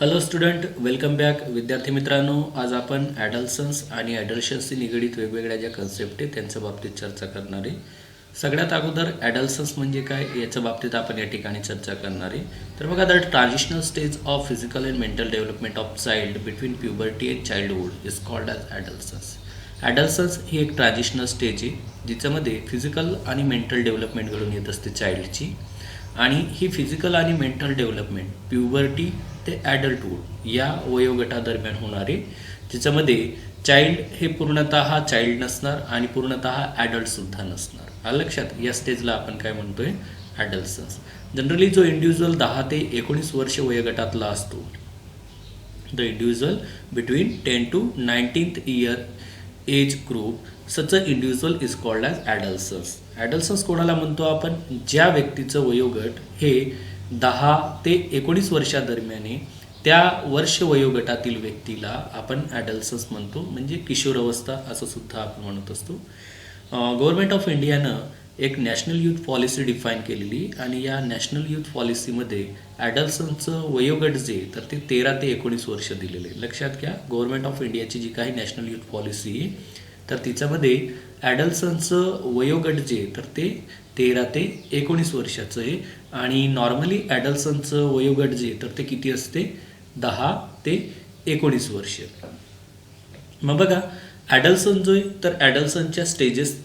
Hello student, welcome back. विद्यार्थी मित्रांनो, आज आपण ॲडल्सन्स आणि ॲडल्शन्सशी निगडीत वेगवेगळ्या ज्या कन्सेप्ट आहेत त्यांच्या बाबतीत चर्चा करणार आहे. सगळ्यात अगोदर ॲडल्सन्स म्हणजे काय याच्या बाबतीत आपण या ठिकाणी चर्चा करणार आहे. तर बघा, the transitional stage of physical and mental development of child between puberty and childhood is called as adolescence. Adolescence ही एक ट्रान्झिशनल स्टेज आहे जिच्यामध्ये फिजिकल आणि मेंटल डेव्हलपमेंट घडून येत असते चाइल्डची. आणि ही फिजिकल आणि मेंटल डेव्हलपमेंट प्युबर्टी ते ॲडल्टहूड या वयोगटादरम्यान होणारे, ज्याच्यामध्ये चाइल्ड हे पूर्णतः चाइल्ड नसणार आणि पूर्णतः ॲडल्टसुद्धा नसणार. आलं लक्षात? या स्टेजला आपण काय म्हणतोय? ॲडल्सन्स. जनरली जो इंडिव्हिज्युअल 10 ते 19 वर्ष वयोगटातला असतो, the individual between 10 to 19th year age group, such a individual is called as adolescence. Adolescence कोणाला म्हणतो आपण? ज्या व्यक्तीचं वयोगट हे 10 ते 19 वर्षादरम्यान आहे, त्या वर्ष वयोगटातील व्यक्तीला आपण ॲडल्सन्स म्हणतो, म्हणजे किशोरावस्था असं सुद्धा आपण म्हणत असतो. गव्हर्नमेंट ऑफ इंडियानं एक नॅशनल यूथ पॉलिसी डिफाईन केलेली आणि या नॅशनल यूथ पॉलिसीमध्ये ॲडल्सन्सचं वयोगट जे तर ते 13 ते 19 वर्ष दिलेले. लक्षात घ्या, गव्हर्नमेंट ऑफ इंडियाची जी काही नॅशनल यूथ पॉलिसी आहे तर तिच्यामध्ये ॲडल्सन्सचं वयोगट जे तर ते 13 ते 19 वर्षाचं आहे आणि नॉर्मली ॲडल्सन्सचं वयोगट जे तर ते किती असते? 10 ते 19 वर्ष. मग बघा, ॲडल्सन जो आहे तर ॲडल्सनच्या स्टेजेस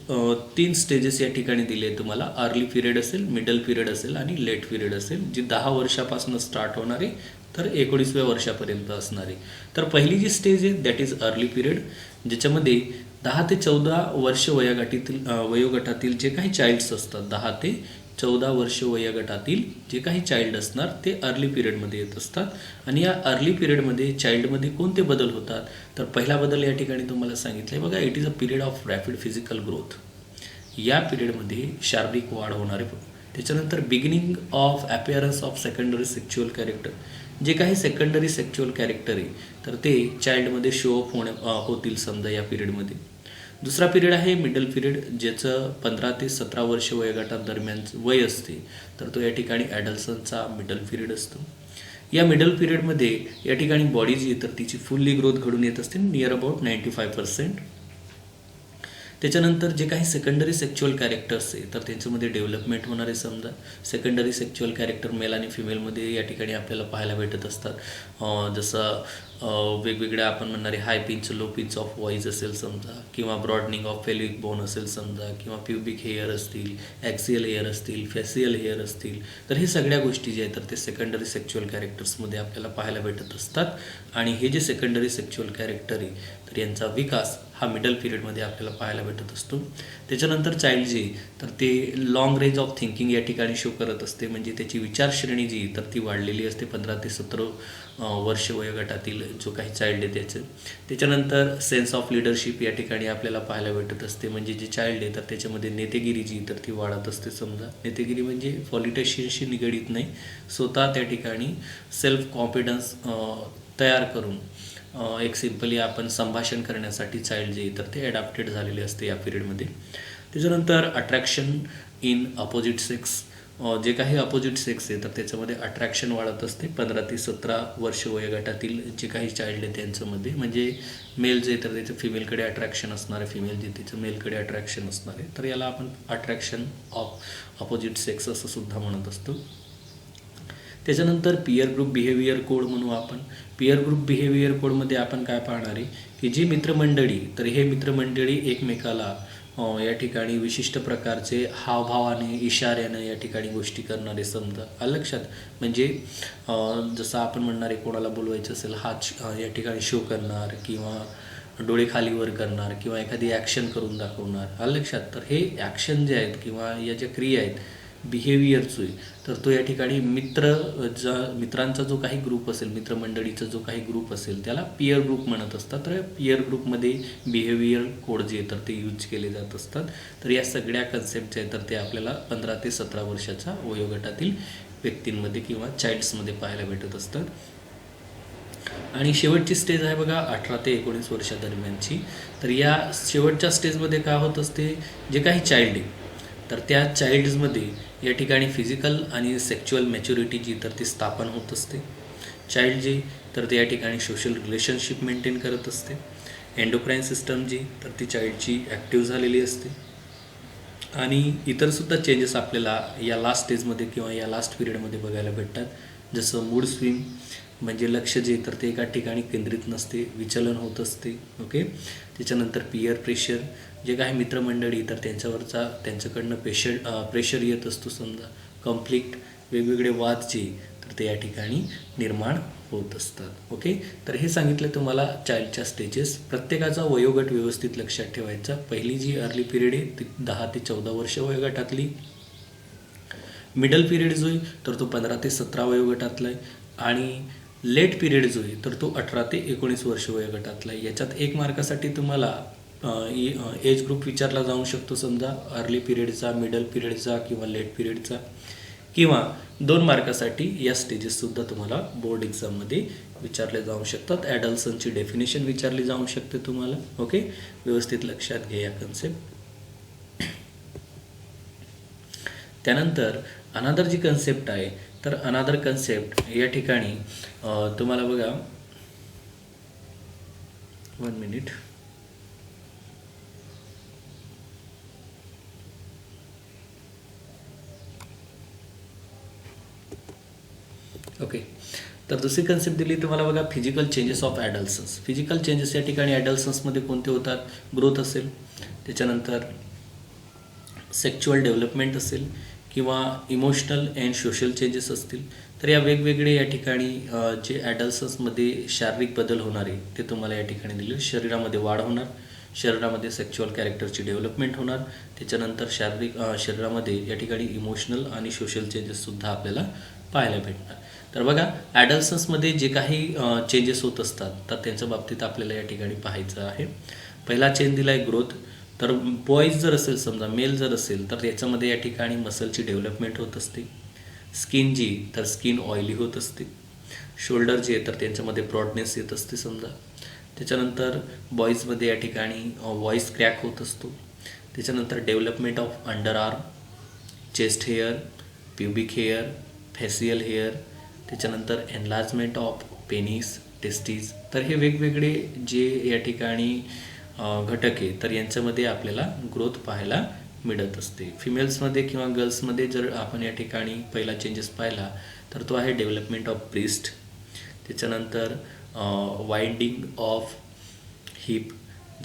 3 स्टेजेस या ठिकाणी दिले आहे तुम्हाला. अर्ली पिरियड असेल, मिडल पिरियड असेल आणि लेट पिरियड असेल, जी 10 वर्षापासून स्टार्ट होणार आहे तर 19व्या वर्षापर्यंत असणार आहे. तर पहिली जी स्टेज आहे दॅट इज अर्ली पिरियड, ज्याच्यामध्ये 10 ते 14 वर्ष वयोगटातील जे काही चाइल्ड्स असतात, 10 ते 14 वर्ष वयोगटातील जे काही चाइल्ड असणार ते अर्ली पिरियडमध्ये येत असतात. आणि या अर्ली पिरियडमध्ये चाइल्डमध्ये कोणते बदल होतात? तर पहिला बदल या ठिकाणी तुम्हाला सांगितलं आहे बघा, it is a period of rapid physical growth. या पिरियडमध्ये शारीरिक वाढ होणार आहे. त्याच्यानंतर beginning of appearance of secondary sexual character, जे काही सेकंडरी सेक्च्युअल कॅरेक्टर आहे तर ते चाइल्डमध्ये शो अप होतील समजा या पिरियडमध्ये. दुसरा पिरियड आहे मिडल पिरियड, ज्याचं 15 ते 17 वर्ष वयोगटादरम्यान वय असते, तर तो या ठिकाणी ॲडल्सनचा मिडल पिरियड असतो. या मिडल पिरियडमध्ये या ठिकाणी बॉडी जी आहे तर तिची फुल्ली ग्रोथ घडून येत असते, नियर अबाउट 95%. त्याच्यानंतर जे काही सेकंडरी सेक्च्युअल कॅरेक्टर्स आहे तर त्यांच्यामध्ये डेव्हलपमेंट होणार आहे. समजा सेकंडरी सेक्च्युअल कॅरेक्टर मेल आणि फिमेलमध्ये या ठिकाणी आपल्याला पाहायला भेटत असतात. जसं वेगवेगळ्या आपण म्हणणारे high pitch, low pitch of voice असेल समजा, किंवा ब्रॉडनिंग ऑफ पेल्विक बोन असेल समजा, किंवा प्युबिक हेअर असतील, ॲक्सियल हेअर असतील, फेसियल हेअर असतील, तर हे सगळ्या गोष्टी जे आहेत तर ते सेकंडरी सेक्च्युअल कॅरेक्टर्समध्ये आपल्याला पाहायला भेटत असतात. आणि हे जे सेकंडरी सेक्च्युअल कॅरेक्टर आहे तर यांचा विकास हा मिडल पिरियडमध्ये आपल्याला पाहायला भेटत असतो. त्याच्यानंतर चाइल्ड जे तर ते लॉंग रेंज ऑफ थिंकिंग या ठिकाणी शो करत असते, म्हणजे त्याची विचारश्रेणी जी तर ती वाढलेली असते 15 ते 17 वर्ष वयोगटातील जो काही चाइल्ड आहे त्याचं. त्याच्यानंतर सेन्स ऑफ लिडरशिप या ठिकाणी आपल्याला पाहायला भेटत असते, म्हणजे जे चाइल्ड आहे तर त्याच्यामध्ये नेतेगिरी जी तर ती वाढत असते. समजा नेतेगिरी म्हणजे पॉलिटिशियनशी निगडीत नाही, स्वतः त्या ठिकाणी सेल्फ कॉन्फिडन्स तयार करून एक सिम्पली आपण संभाषण करण्यासाठी चाइल्ड जे तर ते ॲडॅप्टेड झालेले असते या पिरियडमध्ये. त्याच्यानंतर अट्रॅक्शन इन अपोजिट सेक्स, जे काही अपोजिट सेक्स आहे तर त्याच्यामध्ये अट्रॅक्शन वाढत असते 15 ते 17 वर्ष वयोगटातील जे काही चाइल्ड आहे त्यांच्यामध्ये. म्हणजे मेल जे तर त्याचं फिमेलकडे अट्रॅक्शन असणार आहे, फिमेल जे तिचं मेलकडे अट्रॅक्शन असणार आहे, तर याला आपण अट्रॅक्शन ऑफ अपोजिट सेक्स असं सुद्धा म्हणत असतो. त्याच्यानंतर पियर ग्रुप बिहेवियर कोड म्हणू आपण. पियर ग्रुप बिहेवियर कोडमध्ये आपण काय पाहणार आहे की जी मित्रमंडळी तर हे मित्रमंडळी एकमेकाला या ठिकाणी विशिष्ट प्रकारचे हावभावाने, इशाऱ्यानं या ठिकाणी गोष्टी करणारे. समजा लक्षात, म्हणजे जसं आपण म्हणणारे कोणाला बोलवायचं असेल हात या ठिकाणी शो करणार, किंवा डोळे खालीवर करणार, किंवा एखादी ॲक्शन करून दाखवणार. लक्षात, तर हे ॲक्शन जे आहेत किंवा या ज्या क्रिया आहेत बिहेवियरचं आहे तर तो या ठिकाणी मित्रांचा जो काही ग्रुप असेल, मित्रमंडळीचा जो काही ग्रुप असेल त्याला पियर ग्रुप म्हणत असतात. तर पियर ग्रुपमध्ये बिहेवियर कोड जे तर ते यूज केले जात असतात. तर या सगळ्या कन्सेप्ट जे आहेत तर ते आपल्याला 15 ते 17 वर्षाच्या वयोगटातील व्यक्तींमध्ये किंवा चाइल्ड्समध्ये पाहायला भेटत असतात. आणि शेवटची स्टेज आहे बघा 18 ते 19 वर्षादरम्यानची. तर या शेवटच्या स्टेजमध्ये काय होत असते, जे काही चाइल्ड आहे तर त्या चाइल्ड्समध्ये या ठिकाणी फिजिकल आणि सेक्च्युअल मॅच्युरिटी जी तर ती स्थापन होत असते. चाइल्ड जी तर ते या ठिकाणी सोशल रिलेशनशिप मेंटेन करत असते. एंडोक्राईन सिस्टम जी तर ती चाइल्डची ॲक्टिव्ह झालेली असते. आणि इतरसुद्धा चेंजेस आपल्याला या लास्ट स्टेजमध्ये किंवा या लास्ट पिरियडमध्ये बघायला भेटतात. जसं मूड स्विंग म्हणजे लक्ष जे तर ते एका ठिकाणी केंद्रित नसते, विचलन होत असते. ओके. त्याच्यानंतर पियर प्रेशर, जे काही मित्रमंडळी तर त्यांच्याकडनं प्रेशर येत असतो समजा. कॉन्फ्लिक्ट, वेगवेगळे वाद जे तर ते या ठिकाणी निर्माण होत असतात. ओके. तर हे सांगितलं तुम्हाला चाइल्डच्या स्टेजेस. प्रत्येकाचा वयोगट व्यवस्थित लक्षात ठेवायचा. पहिली जी अर्ली पिरियड आहे ती 10 ते 14 वर्ष वयोगटातली. मिडल पिरियड जो आहे तर तो 15 ते 17 वयोगटातला आहे. आणि लेट पिरियड जो आहे तर तो 18 ते 19 वर्ष वयोगटातला आहे. याच्यात 1 मार्कासाठी तुम्हाला एज ग्रुप विचारला जाऊ शकतो. समजा अर्ली पिरियडचा, मिडल पिरियडचा किंवा लेट पिरियडचा. किंवा 2 मार्कासाठी या स्टेजेससुद्धा तुम्हाला बोर्ड एक्झाममध्ये विचारले जाऊ शकतात. ॲडल्सनची डेफिनेशन विचारली जाऊ शकते तुम्हाला. ओके. व्यवस्थित लक्षात घ्या या कन्सेप्ट. त्यानंतर अनादर जी कन्सेप्ट आहे तर अनादर कन्सेप्ट या ठिकाणी तुम्हाला बघा 1 मिनिट. ओके. तर दुसरी कन्सेप्ट दिली तुम्हाला बघा physical changes of adolescence. Physical changes या ठिकाणी ॲडल्सन्समध्ये कोणते होतात? ग्रोथ असेल, त्याच्यानंतर सेक्च्युअल डेव्हलपमेंट असेल किंवा इमोशनल अँड सोशल चेंजेस असतील. तर या वेगवेगळे या ठिकाणी जे ॲडल्सन्समध्ये शारीरिक बदल होणार आहे ते तुम्हाला या ठिकाणी दिले. शरीरामध्ये वाढ होणार, शरीरामध्ये सेक्च्युअल कॅरेक्टरची डेव्हलपमेंट होणार, त्याच्यानंतर शरीरामध्ये या ठिकाणी इमोशनल आणि सोशल चेंजेससुद्धा आपल्याला पाहायला भेटणार. तर बघा ॲडल्सन्समध्ये जे काही चेंजेस होत असतात तर त्यांच्या बाबतीत आपल्याला या ठिकाणी पाहायचं आहे. पहिला चेंज दिला आहे ग्रोथ. तर बॉईज जर असेल समजा, मेल जर असेल तर याच्यामध्ये या ठिकाणी मसलची डेव्हलपमेंट होत असते. स्किन जी तर स्किन ऑइली होत असते. शोल्डर जे तर त्यांच्यामध्ये ब्रॉडनेस येत असते समजा. त्याच्यानंतर बॉईजमध्ये या ठिकाणी व्हॉइस क्रॅक होत असतो. त्याच्यानंतर development of under arm, chest hair, pubic hair, facial hair, त्याच्यानंतर एनलार्जमेंट ऑफ पेनिस, टेस्टीज. तर हे वेगवेगळे जे या ठिकाणी घटक आहे तर यांच्यामध्ये आपल्याला ग्रोथ पाहायला मिळत असते. फिमेल्समध्ये किंवा गर्ल्समध्ये जर आपण या ठिकाणी पहिला चेंजेस पाहिला तर तो आहे डेव्हलपमेंट ऑफ ब्रेस्ट. त्याच्यानंतर वाइंडिंग ऑफ हिप,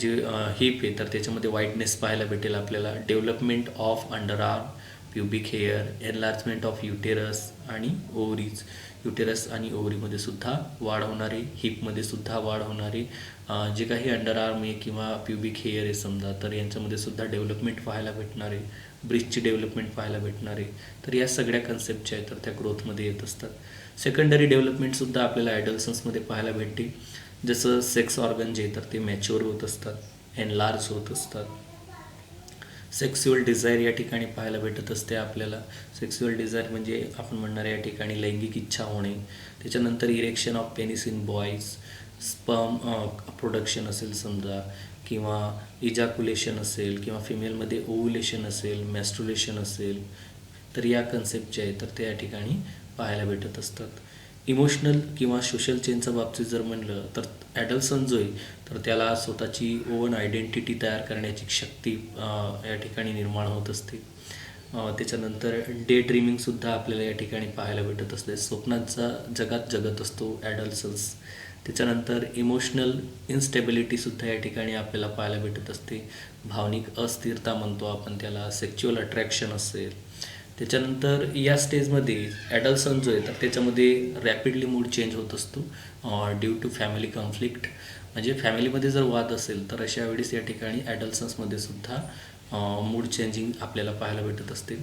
जे हिप आहे तर त्याच्यामध्ये वाईडनेस पाहायला भेटेल आपल्याला. Development of under arm, pubic hair, enlargement of uterus आणि ओव्हरीज. युटेरस आणि ओव्हरीमध्ये सुद्धा वाढ होणारी, हिपमध्ये सुद्धा वाढ होणारी. जे काही अंडर आर्म आहे किंवा प्युबिक हेअर आहे समजा तर यांच्यामध्ये सुद्धा डेव्हलपमेंट पाहायला भेटणार आहे. ब्रिस्टची डेव्हलपमेंट पाहायला भेटणार आहे. तर या सगळ्या कन्सेप्टच्या आहेत तर त्या ग्रोथमध्ये येत असतात. सेकंडरी डेव्हलपमेंटसुद्धा आपल्याला ॲडल्सन्समध्ये पाहायला भेटते. जसं सेक्स ऑर्गन जे तर ते मॅच्युअर होत असतात, एनलार्ज होत असतात. सेक्स्युअल डिझायर या ठिकाणी पाहायला भेटत असते आपल्याला. सेक्स्युअल डिझायर म्हणजे आपण म्हणणार या ठिकाणी लैंगिक इच्छा होणे. त्याच्यानंतर erection of penis in boys, sperm production असेल समजा, किंवा इजॅक्युलेशन असेल, किंवा फिमेलमध्ये ओव्युलेशन असेल, मॅस्ट्रुलेशन असेल. तर या कन्सेप्ट जे आहे तर ते या ठिकाणी पाहायला भेटत असतात. इमोशनल किंवा सोशल चेंजच्या बाबतीत जर म्हणलं तर ॲडल्सन जो आहे तर त्याला स्वतःची ओन आयडेंटिटी तयार करण्याची शक्ती या ठिकाणी निर्माण होत असते. त्याच्यानंतर डे ड्रीमिंगसुद्धा आपल्याला या ठिकाणी पाहायला भेटत असते. स्वप्नांचा जगात जगत असतो ॲडल्सन्स. त्याच्यानंतर इमोशनल इन्स्टेबिलिटीसुद्धा या ठिकाणी आपल्याला पाहायला भेटत असते. भावनिक अस्थिरता म्हणतो आपण त्याला. सेक्च्युअल अट्रॅक्शन असेल. त्याच्यानंतर या स्टेजमध्ये ॲडल्सन जो आहे तर त्याच्यामध्ये रॅपिडली मूड चेंज होत असतो ड्यू टू फॅमिली कॉन्फ्लिक्ट. म्हणजे फॅमिलीमध्ये जर वाद असेल तर अशा वेळेस या ठिकाणी ॲडल्सन्समध्ये सुद्धा मूड चेंजिंग आपल्याला पाहायला भेटत असते.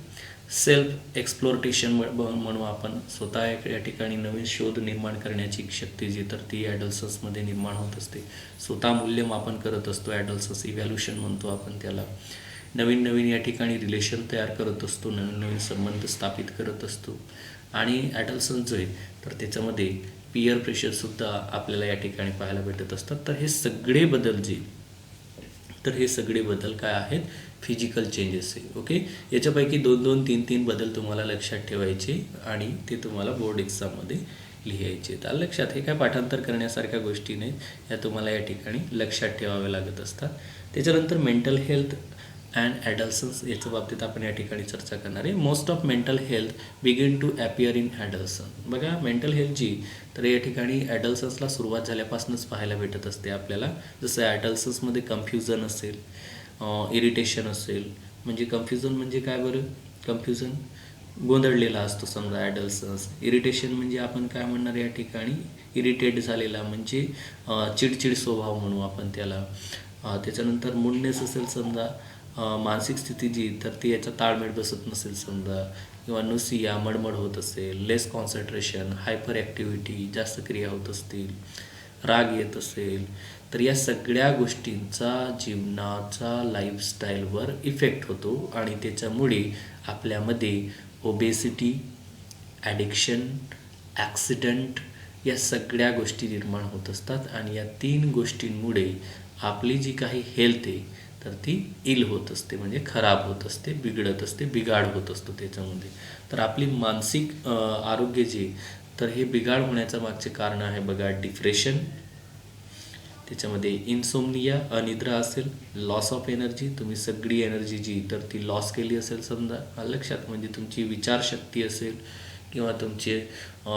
सेल्फ एक्सप्लोरेटेशन म्हणू आपण. स्वतः या ठिकाणी नवीन शोध निर्माण करण्याची शक्ती जी तर ती ॲडल्सन्समध्ये निर्माण होत असते. स्वतः मूल्यमापन करत असतो ॲडल्सन्स, इव्हॅल्युशन म्हणतो आपण त्याला. नवीन नवीन या ठिकाणी रिलेशन तयार करत असतो, नवीन नवीन संबंध स्थापित करत असतो. आणि ॲडल्सन जो आहे तर त्याच्यामध्ये पियर प्रेशरसुद्धा आपल्याला या ठिकाणी पाहायला भेटत असतात. तर हे सगळे बदल जे तर हे सगळे बदल काय आहेत? फिजिकल चेंजेस आहे. ओके. याच्यापैकी 2-2, 3-3 बदल तुम्हाला लक्षात ठेवायचे आणि ते तुम्हाला बोर्ड एक्झाममध्ये लिहायचे आहेत. आलं लक्षात? हे काय पाठांतर करण्यासारख्या गोष्टी नाहीत, या तुम्हाला या ठिकाणी लक्षात ठेवाव्या लागत असतात. त्याच्यानंतर मेंटल हेल्थ अँड ॲडल्सन्स याच्या बाबतीत आपण या ठिकाणी चर्चा करणार आहे. Most of mental health begin to appear in adolescence. बघा, मेंटल हेल्थ जी तर या ठिकाणी ॲडल्सन्सला सुरुवात झाल्यापासूनच पाहायला भेटत असते आपल्याला. जसं ॲडल्सन्समध्ये कन्फ्युजन असेल, इरिटेशन असेल. म्हणजे कन्फ्युजन म्हणजे काय बरं? कन्फ्युजन गोंधळलेला असतो समजा ॲडल्सन्स. इरिटेशन म्हणजे आपण काय म्हणणार या ठिकाणी? इरिटेट झालेला, म्हणजे चिडचिड स्वभाव म्हणू आपण त्याला. त्याच्यानंतर मूडनेस असेल समजा, मानसिक स्थिती जी तर ती याचा ताळमेळ बसत नसेल समजा, किंवा नुसिया मडमड होत असेल, लेस कॉन्सन्ट्रेशन, हायपर ॲक्टिव्हिटी, जास्त क्रिया होत असतील, राग येत असेल, तर या सगळ्या गोष्टींचा जीवनाचा लाईफस्टाईलवर इफेक्ट होतो आणि त्याच्यामुळे आपल्यामध्ये ओबेसिटी, ॲडिक्शन, ॲक्सिडंट या सगळ्या गोष्टी निर्माण होत असतात. आणि या 3 गोष्टींमुळे आपली जी काही हेल्थ आहे तर ती इल होत असते, म्हणजे खराब होत असते, बिघडत असते, बिघाड होत असतो त्याच्यामध्ये. तर आपली मानसिक आरोग्य जे तर हे बिघाड होण्याचं मागचे कारण आहे बघा, डिप्रेशन, त्याच्यामध्ये इन्सोमनिया, अनिद्रा असेल, लॉस ऑफ एनर्जी, तुम्ही सगळी एनर्जी जी तर ती लॉस केली असेल समजा, लक्षात, म्हणजे तुमची विचारशक्ती असेल किंवा तुमची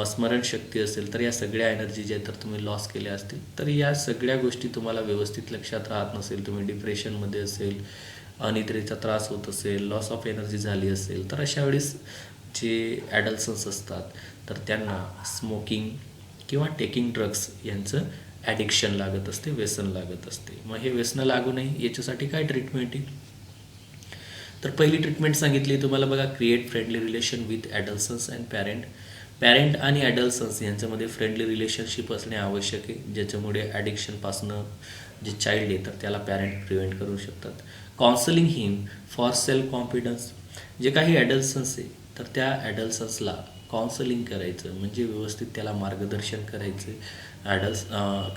स्मरणशक्ती असेल, तर या सगळ्या एनर्जी ज्या तर तुम्ही लॉस केल्या असतील. तर या सगळ्या गोष्टी तुम्हाला व्यवस्थित लक्षात राहत नसेल, तुम्ही डिप्रेशनमध्ये असेल, अनिद्रेचा त्रास होत असेल, लॉस ऑफ एनर्जी झाली असेल, तर अशा वेळेस जे ॲडल्सन्स असतात तर त्यांना स्मोकिंग किंवा टेकिंग ड्रग्स यांचं ॲडिक्शन लागत असते, व्यसन लागत असते. मग हे व्यसनं लागू नये याच्यासाठी काय ट्रीटमेंट आहे? तर पहिली ट्रीटमेंट सांगितली तुम्हाला बघा, create friendly relation with adolescence and parent आणि ॲडल्सन्स यांच्यामध्ये फ्रेंडली रिलेशनशिप असणे आवश्यक आहे, ज्याच्यामुळे ॲडिक्शनपासनं जे चाइल्ड आहे तर त्याला पॅरेंट प्रिव्हेंट करू शकतात. Counselling him for self confidence. जे काही ॲडल्सन्स आहे तर त्या ॲडल्सन्सला काउन्सलिंग करायचं, म्हणजे व्यवस्थित त्याला मार्गदर्शन करायचं.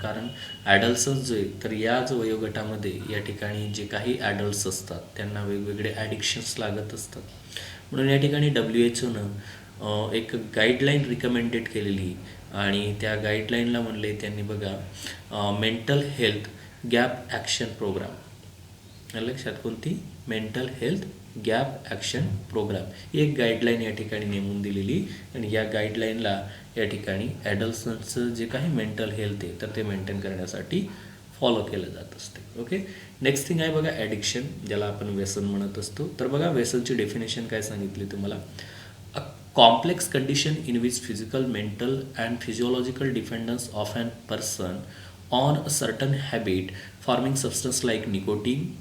कारण ॲडल्सन्स जे तर याच वयोगटामध्ये या ठिकाणी जे काही ॲडल्ट्स असतात त्यांना वेगवेगळे ॲडिक्शन्स लागत असतात. म्हणून या ठिकाणी WHOनं एक गाईडलाईन रिकमेंडेड केलेली आणि त्या गाईडलाईनला म्हणले त्यांनी बघा, mental health gap action programme. लक्षात, कोणती? Mental health gap action programme ही एक गाईडलाईन या ठिकाणी नेमून दिलेली. आणि या गाईडलाईनला या ठिकाणी ॲडल्सन्सचं जे काही मेंटल हेल्थ आहे तर ते मेंटेन करण्यासाठी फॉलो केलं जात असते. ओके, नेक्स्ट थिंग आहे बघा, ॲडिक्शन, ज्याला आपण व्यसन म्हणत असतो. तर बघा, व्यसनची डेफिनेशन काय सांगितली तुम्हाला? A complex condition in which physical, mental and physiological dependence of an person on a certain habit forming substance like nicotine,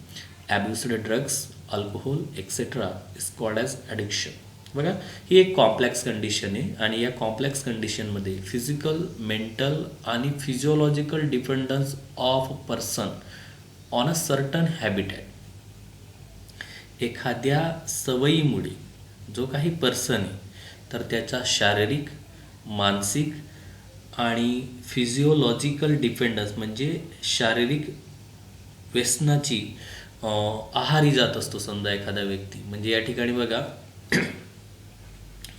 abused drugs, alcohol etcetera is called as addiction. बघा, ही एक कॉम्प्लेक्स कंडिशन आहे आणि या complex कंडिशनमध्ये physical, mental आणि physiological dependence of person on a certain habitat. एखाद्या सवयीमुळे जो काही पर्सन आहे तर त्याचा शारीरिक, मानसिक आणि फिजिओलॉजिकल डिपेंडन्स म्हणजे शारीरिक व्यसनाची आहारी जात असतो समजा एखादा व्यक्ती. म्हणजे या ठिकाणी बघा,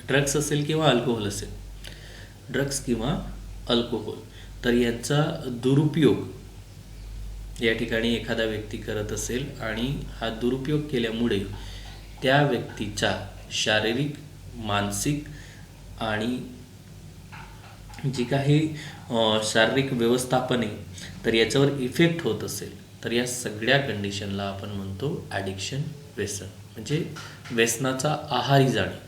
ड्रग्स असेल किंवा अल्कोहोल असेल, ड्रग्स किंवा अल्कोहोल, तर यांचा दुरुपयोग या ठिकाणी एखादा व्यक्ती करत असेल आणि हा दुरुपयोग केल्यामुळे त्या व्यक्तीच्या शारीरिक, मानसिक आणि जी काही शारीरिक व्यवस्थापन आहे तर याच्यावर इफेक्ट होत असेल तर या सगळ्या कंडिशनला आपण म्हणतो ॲडिक्शन, व्यसन. म्हणजे व्यसनाचा आहारी जाणे,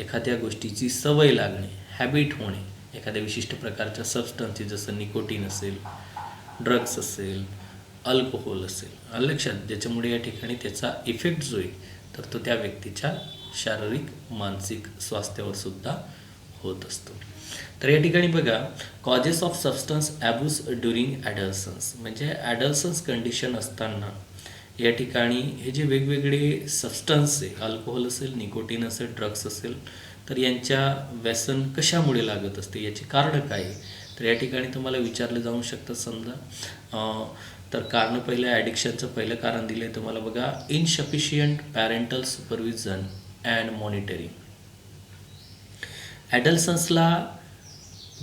एखाद्या गोष्टीची सवय लागणे, हॅबिट होणे, एखाद्या विशिष्ट प्रकारच्या सबस्टन्सची, जसं निकोटीन असेल, ड्रग्स असेल, अल्कोहोल असेल, लक्षात, ज्याच्यामुळे या ठिकाणी त्याचा इफेक्ट जो आहे तर तो त्या व्यक्तीच्या शारीरिक, मानसिक स्वास्थ्यावर सुद्धा होत असतो. तर या ठिकाणी बघा, causes of substance abuse during adolescence. म्हणजे ॲडल्सन्स कंडिशन असताना या ठिकाणी हे जे वेगवेगळे सबस्टन्स आहे, अल्कोहोल असेल, निकोटीन असेल, ड्रग्स असेल, तर यांच्या व्यसन कशामुळे लागत असते, याची कारणं काय आहे? तर या ठिकाणी तुम्हाला विचारलं जाऊ शकतं समजा. तर कारण पहिलं, ॲडिक्शनचं पहिलं कारण दिलं आहे तुम्हाला बघा, insufficient parental supervision and monitoring. ॲडल्सन्सला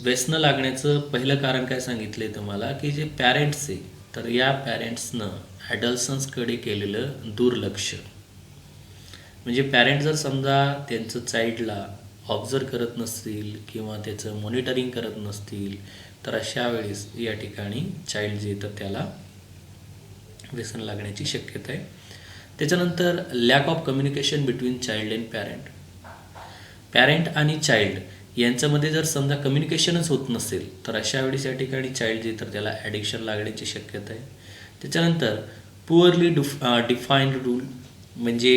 व्यसन लागण्याचं पहिलं कारण काय सांगितलंय तुम्हाला, की जे पॅरेंट्स आहे तर या पॅरेंट्सनं ॲडल्सन्सकडे केलेलं दुर्लक्ष. म्हणजे पॅरेंट जर समजा त्यांचं चाइल्डला ऑब्झर्व करत नसतील किंवा त्याचं मॉनिटरिंग करत नसतील तर अशा वेळेस या ठिकाणी चाइल्ड जे तर त्याला व्यसन लागण्याची शक्यता आहे. त्याच्यानंतर lack of communication between child and parent. Parent आणि चाइल्ड यांच्यामध्ये जर समजा कम्युनिकेशनच होत नसेल तर अशा वेळेस या ठिकाणी चाइल्ड जे तर त्याला ॲडिक्शन लागण्याची शक्यता आहे. त्याच्यानंतर पुअरली डिफाईन्ड रूल. म्हणजे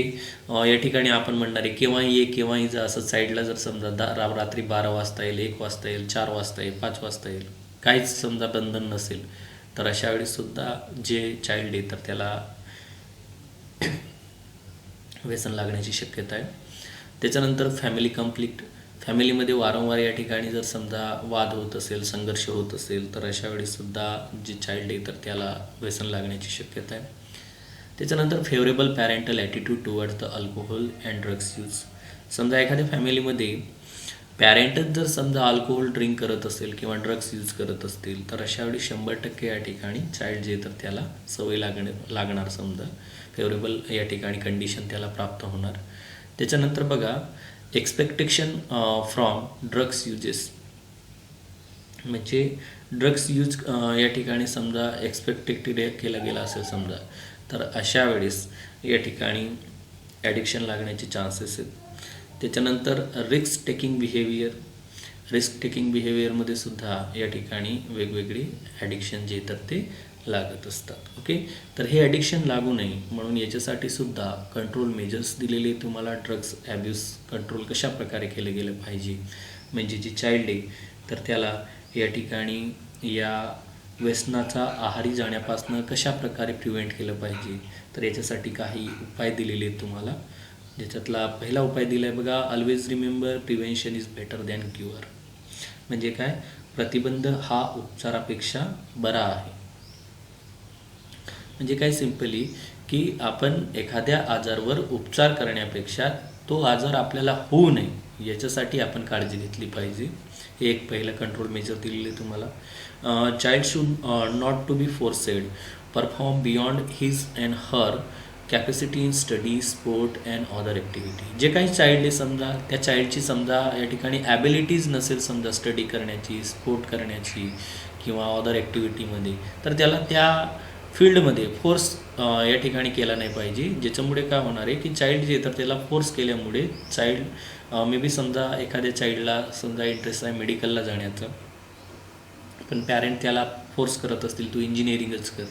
या ठिकाणी आपण म्हणणारे केव्हाही ये केव्हाही जा, असं चाइल्डला जर समजा रात्री 12 वाजता येईल, 1 वाजता येईल, 4 वाजता येईल, 5 वाजता येईल, काहीच समजा बंधन नसेल तर अशा वेळेससुद्धा जे चाइल्ड आहे तर त्याला व्यसन लागण्याची शक्यता आहे. त्याच्यानंतर फॅमिली कॉन्फ्लिक्ट. फॅमिलीमध्ये वारंवार या ठिकाणी जर समजा वाद होत असेल, संघर्ष होत असेल तर अशा वेळेससुद्धा जे चाइल्ड आहे तर त्याला व्यसन लागण्याची शक्यता आहे. त्याच्यानंतर favourable parental attitude towards the alcohol and drugs use. समजा एखाद्या फॅमिलीमध्ये पॅरेंटच जर समजा अल्कोहोल ड्रिंक करत असेल किंवा ड्रग्स यूज करत असतील तर अशा वेळी 100% या ठिकाणी चाइल्ड जे तर त्याला सवय लागणार समजा फेवरेबल या ठिकाणी कंडिशन त्याला प्राप्त होणार. त्याच्यानंतर बघा एक्सपेक्टेशन फ्रॉम ड्रग्स युजेस. म्हणजे ड्रग्स यूज या ठिकाणी समजा एक्सपेक्टेड केला गेला असेल समजा तर अशा वेळेस या ठिकाणी ॲडिक्शन लागण्याचे चान्सेस आहेत. त्याच्यानंतर risk taking behaviour. Risk taking बिहेवियरमध्ये सुद्धा या ठिकाणी वेगवेगळी ॲडिक्शन जे तर ते लागत असतात. ओके, तर हे ॲडिक्शन लागू नये म्हणून याच्यासाठी सुद्धा कंट्रोल मेजर्स दिलेले तुम्हाला. ड्रग्स ॲब्यूज कंट्रोल कशा प्रकारे केलं गेलं पाहिजे, म्हणजे जी चाइल्ड आहे तर त्याला या ठिकाणी या व्यसनाचा आहारी जाण्यापासून कशा प्रकारे प्रिव्हेंट केलं पाहिजे तर याच्यासाठी काही उपाय दिलेले आहेत तुम्हाला. ज्याच्यातला पहिला उपाय दिला आहे बघा, always remember prevention is better than cure. म्हणजे काय, प्रतिबंध हा उपचारापेक्षा बरा आहे. म्हणजे काय सिम्पली की आपण एखाद्या आजारावर उपचार करण्यापेक्षा तो आजार आपल्याला होऊ नये याच्यासाठी आपण काळजी घेतली पाहिजे. हे एक पहिलं कंट्रोल मेजर दिलेले तुम्हाला. Child should not to be forced perform beyond his and her capacity in study, sport and other activity. जे काही चाइल्ड आहे समजा त्या चाइल्डची समजा या ठिकाणी ॲबिलिटीज नसेल समजा स्टडी करण्याची, स्पोर्ट करण्याची किंवा अदर ॲक्टिव्हिटीमध्ये तर त्याला त्या फील्डमध्ये फोर्स या ठिकाणी केला नाही पाहिजे. ज्याच्यामुळे काय होणार आहे की चाइल्ड जे तर त्याला फोर्स केल्यामुळे चाइल्ड मे बी समजा एखाद्या चाइल्डला समजा इंटरेस्ट आहे मेडिकलला जाण्याचं पण पॅरेंट त्याला फोर्स करत असतील तू इंजिनिअरिंगच कर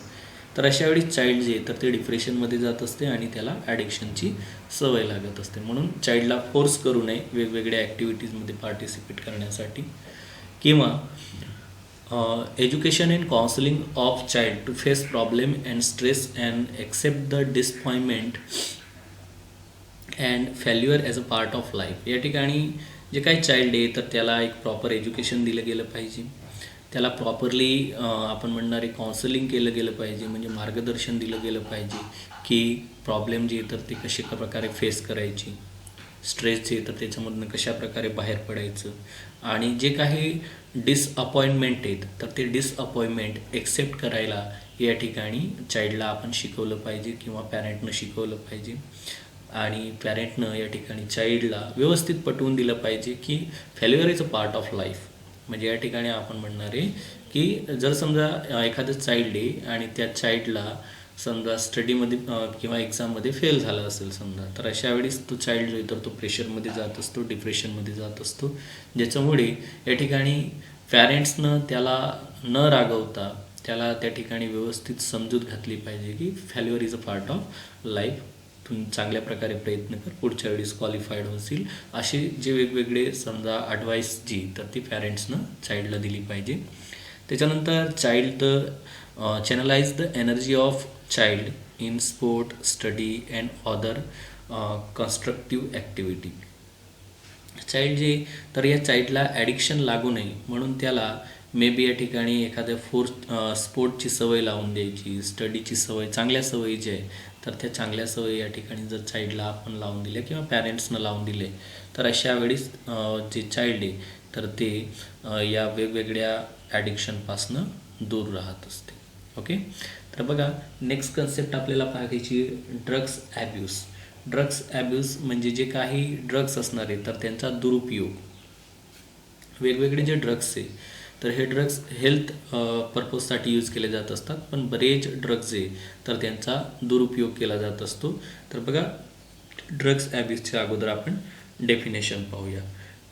तर अशा वेळी चाइल्ड जे तर ते डिप्रेशनमध्ये जात असते आणि त्याला ॲडिक्शनची सवय लागत असते. म्हणून चाइल्डला फोर्स करू नये वेगवेगळ्या ॲक्टिव्हिटीजमध्ये पार्टिसिपेट करण्यासाठी. किंवा education and counselling of child to face problem and stress and accept the disappointment and failure as a part of life. या ठिकाणी जे काही चाइल्ड आहे तर त्याला एक प्रॉपर एज्युकेशन दिलं गेलं पाहिजे, त्याला प्रॉपरली आपण म्हणणारे काउन्सिलिंग केलं गेलं पाहिजे, म्हणजे मार्गदर्शन दिलं गेलं पाहिजे की प्रॉब्लेम जे तर ते कशा प्रकारे फेस करायची, स्ट्रेस जे तर त्याच्यामधून कशा प्रकारे बाहेर पडायचं आणि जे काही डिसअपॉइंटमेंट आहेत तर ते डिसअपॉइंटमेंट एक्सेप्ट करायला या ठिकाणी चाइल्डला आपण शिकवलं पाहिजे किंवा पॅरेंटनं शिकवलं पाहिजे. आणि पॅरेंटनं या ठिकाणी चाइल्डला व्यवस्थित पटवून दिलं पाहिजे की failure is a part of life. म्हणजे या ठिकाणी आपण म्हणणार आहे की जर समजा एखादं चाइल्ड आहे आणि त्या चाइल्डला समजा स्टडीमध्ये किंवा एक्झाममध्ये फेल झाला असेल समजा तर अशा वेळेस तो चाइल्ड जो आहे तर तो प्रेशरमध्ये जात असतो, डिप्रेशनमध्ये जात असतो. ज्याच्यामुळे या ठिकाणी पॅरेंट्सनं त्याला न रागवता त्याला त्या ठिकाणी व्यवस्थित समजूत घातली पाहिजे की failure is a part of life, तुम्ही चांगल्या प्रकारे प्रयत्न कर, पुढच्या वेळेस क्वालिफाईड होतील. असे जे वेगवेगळे समजा ॲडवाईस जी तर ती पॅरेंट्सनं चाइल्डला दिली पाहिजे. त्याच्यानंतर child channelise the energy of child in sport, study and other constructive activity. Child जे तर या चाइल्डला ॲडिक्शन लागू नये म्हणून त्याला मे बी या ठिकाणी एखाद्या स्पोर्टची सवय लावून द्यायची, स्टडीची सवय, चांगल्या सवयी जी आहे तर त्या चांगल्या सवयी या ठिकाणी जर चाइल्डला आपण लावून दिल्या किंवा पॅरेंट्सनं लावून दिले तर अशा वेळेस जे चाइल्ड आहे तर ते या वेगवेगळ्या ॲडिक्शनपासनं दूर राहत असते. ओके. तर बघा, नेक्स्ट कन्सेप्ट आपल्याला पाहायची ड्रग्स ॲब्यूज. ड्रग्स ॲब्यूज म्हणजे जे काही ड्रग्स असणार आहे तर त्यांचा दुरुपयोग. वेगवेगळे जे ड्रग्स आहे तर हे ड्रग्स हेल्थ पर्पजसाठी यूज केले जात असतात, पण बरेच ड्रग्ज आहे तर त्यांचा दुरुपयोग केला जात असतो. तर बघा, ड्रग्स ॲब्यूजच्या अगोदर आपण डेफिनेशन पाहूया.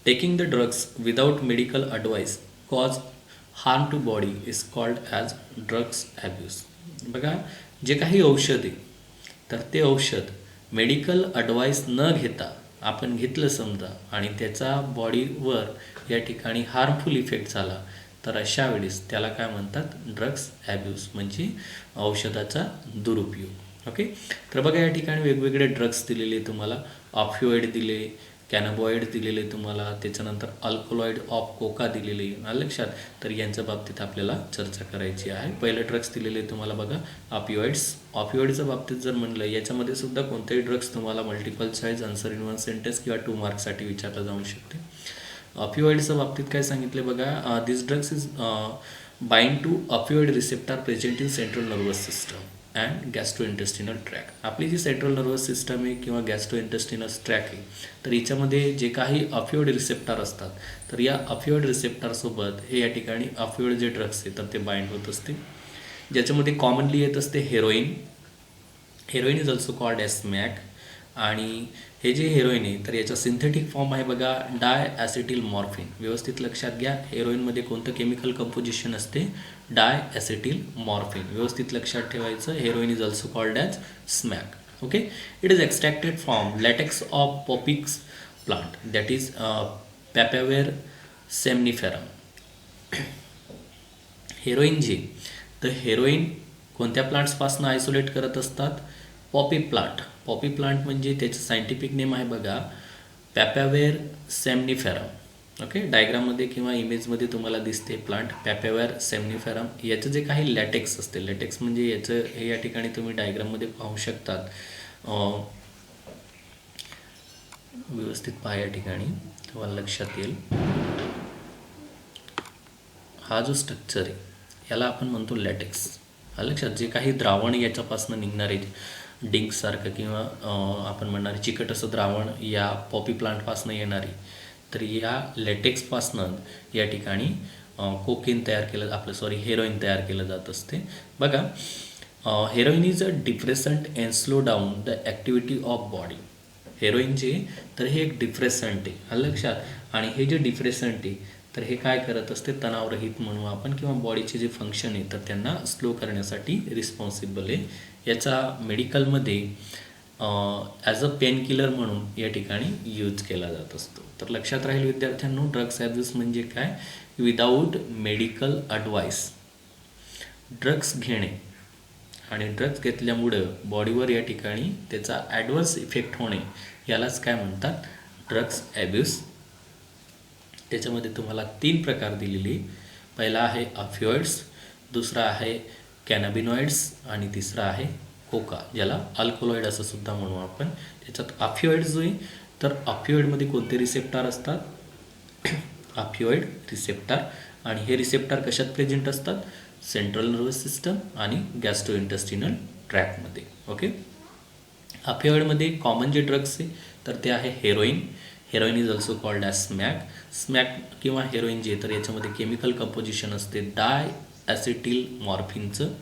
Taking the drugs without medical advice cause harm to body is called as drugs abuse. बघा, जे काही औषध आहे तर ते औषध मेडिकल ॲडवाईस न घेता आपण घेतलं समजा आणि त्याचा बॉडीवर या ठिकाणी हार्मफुल इफेक्ट झाला तर अशा वेळेस त्याला काय म्हणतात, ड्रग्स ॲब्यूज म्हणजे औषधाचा दुरुपयोग. ओके. तर बघा, या ठिकाणी वेगवेगळे ड्रग्स दिलेले तुम्हाला. ऑफिओइड दिले, कॅनाबॉइड दिलेले तुम्हाला, त्याच्यानंतर अल्कोलॉइड ऑफ कोका दिलेले. लक्षात. तर यांच्या बाबतीत आपल्याला चर्चा करायची आहे. पहिले ड्रग्स दिलेले तुम्हाला बघा, ऑपिओइड्स. ऑपिओइडच्या बाबतीत जर म्हणलं, याच्यामध्ये सुद्धा कोणतेही ड्रग्स तुम्हाला multiple choice answer in one sentence किंवा 2 मार्क्ससाठी विचारलं जाऊ शकते. ऑपिओइडच्या बाबतीत काय सांगितले बघा, this drugs is bind to opioid receptor present in central nervous system and gastrointestinal track. आपली जी सेंट्रल नर्वस सिस्टम आहे किंवा गॅस्ट्रोइंटेस्टिनल ट्रॅक आहे तर याच्यामध्ये जे काही ऑपिओइड रिसेप्टर असतात तर या ऑपिओइड रिसेप्टरसोबत हे या ठिकाणी ऑपिओइड जे ड्रग्स आहे तर ते बाइंड होत असते, ज्याच्यामध्ये कॉमनली येत असते heroin. Heroin is also called as smack. आणि हे जे हेरोईन आहे तर याचा सिंथेटिक फॉर्म आहे बघा, डाय ॲसिटिल मॉर्फिन. व्यवस्थित लक्षात घ्या, हेरोईनमध्ये कोणतं केमिकल कंपोजिशन असते, डाय ॲसिटिल मॉर्फिन. व्यवस्थित लक्षात ठेवायचं. Heroin is also called as smack. Okay. It is extracted from latex of poppies plant that is papaver somniferum. Heroin जे, तर हेरोईन कोणत्या प्लांट्सपासून आयसोलेट करत असतात, पॉपी प्लांट. पॉपी प्लांट म्हणजे त्याचं सायंटिफिक नेम आहे बघा, पॅपॅवेर सेमनिफेरम. ओके. डायग्राममध्ये किंवा इमेजमध्ये तुम्हाला दिसते प्लांट पॅपॅवेर सेमनिफेरम. याचं जे काही लॅटेक्स असते, लॅटेक्स म्हणजे याचं हे या ठिकाणी तुम्ही डायग्राममध्ये पाहू शकतात. व्यवस्थित पहा, या ठिकाणी तुम्हाला लक्षात येईल. हा जो स्ट्रक्चर आहे याला आपण म्हणतो लॅटेक्स. लक्षात. जे काही द्रावण याच्यापासून निघणारे डिंकसारखं किंवा आपण म्हणणारे चिकट असं द्रावण या पॉपी प्लांटपासून येणारे, तर या लॅटेक्सपासून या ठिकाणी कोकेन तयार केलं, हेरोईन तयार केलं जात असते. बघा, heroin is a depressant and slow down the activity of body. Heroin जे, तर हे एक डिप्रेसंट आहे. लक्षात. आणि हे जे डिप्रेसंट आहे तर हे काय करत असते, तणावरहित म्हणू आपण, किंवा बॉडीचे जे फंक्शन आहे तर त्यांना स्लो करण्यासाठी रिस्पॉन्सिबल आहे. याचा मेडिकलमध्ये ॲज अ पेन किलर म्हणून या ठिकाणी यूज केला जात असतो. तर लक्षात राहील विद्यार्थ्यांनो, ड्रग्स ॲब्यूज म्हणजे काय, विदाऊट मेडिकल ॲडवाईस ड्रग्स घेणे आणि ड्रग्स घेतल्यामुळं बॉडीवर या ठिकाणी त्याचा ॲडवर्स इफेक्ट होणे यालाच काय म्हणतात, ड्रग्स ॲब्यूज. त्याच्यामध्ये तुम्हाला 3 प्रकार दिलेले. पहिला आहे ऑफिओइड्स, दुसरा आहे कॅनाबिनॉइड्स आणि तिसरा आहे कोका, ज्याला अल्कोलॉइड असं सुद्धा म्हणू आपण. त्याच्यात ऑफिओइड जो आहे तर ऑफिओइडमध्ये कोणते रिसेप्टर असतात, ऑफिओइड रिसेप्टर. आणि हे रिसेप्टर कशात प्रेझेंट असतात, सेंट्रल नर्वस सिस्टम आणि गॅस्ट्रोइंटेस्टिनल ट्रॅकमध्ये. ओके. ऑफिओइडमध्ये कॉमन जे ड्रग्स आहे तर ते आहे heroin. Heroin is also called as smack. Smack किंवा हेरोईन जे, तर याच्यामध्ये केमिकल कंपोजिशन असते डाय ॲसिटिल मॉर्फिनचं.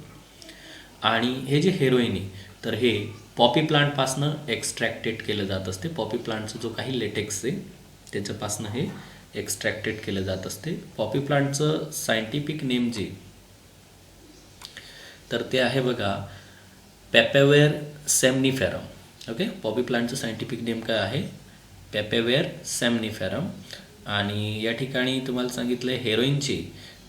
आणि हे जे हेरोईन आहे तर हे पॉपी प्लांटपासनं एक्स्ट्रॅक्टेड केलं जात असते. पॉपी प्लांटचं जो काही लेटेक्स आहे त्याच्यापासनं हे एक्स्ट्रॅक्टेड केलं जात असते. पॉपी प्लांटचं सायंटिफिक नेम जे, तर ते आहे बघा, पॅपॅवेर सेमनिफेरम. ओके. पॉपी प्लांटचं सायंटिफिक नेम काय आहे, पॅपॅवेर सेमनिफेरम. आणि या ठिकाणी तुम्हाला सांगितलं आहे हेरोईनचे,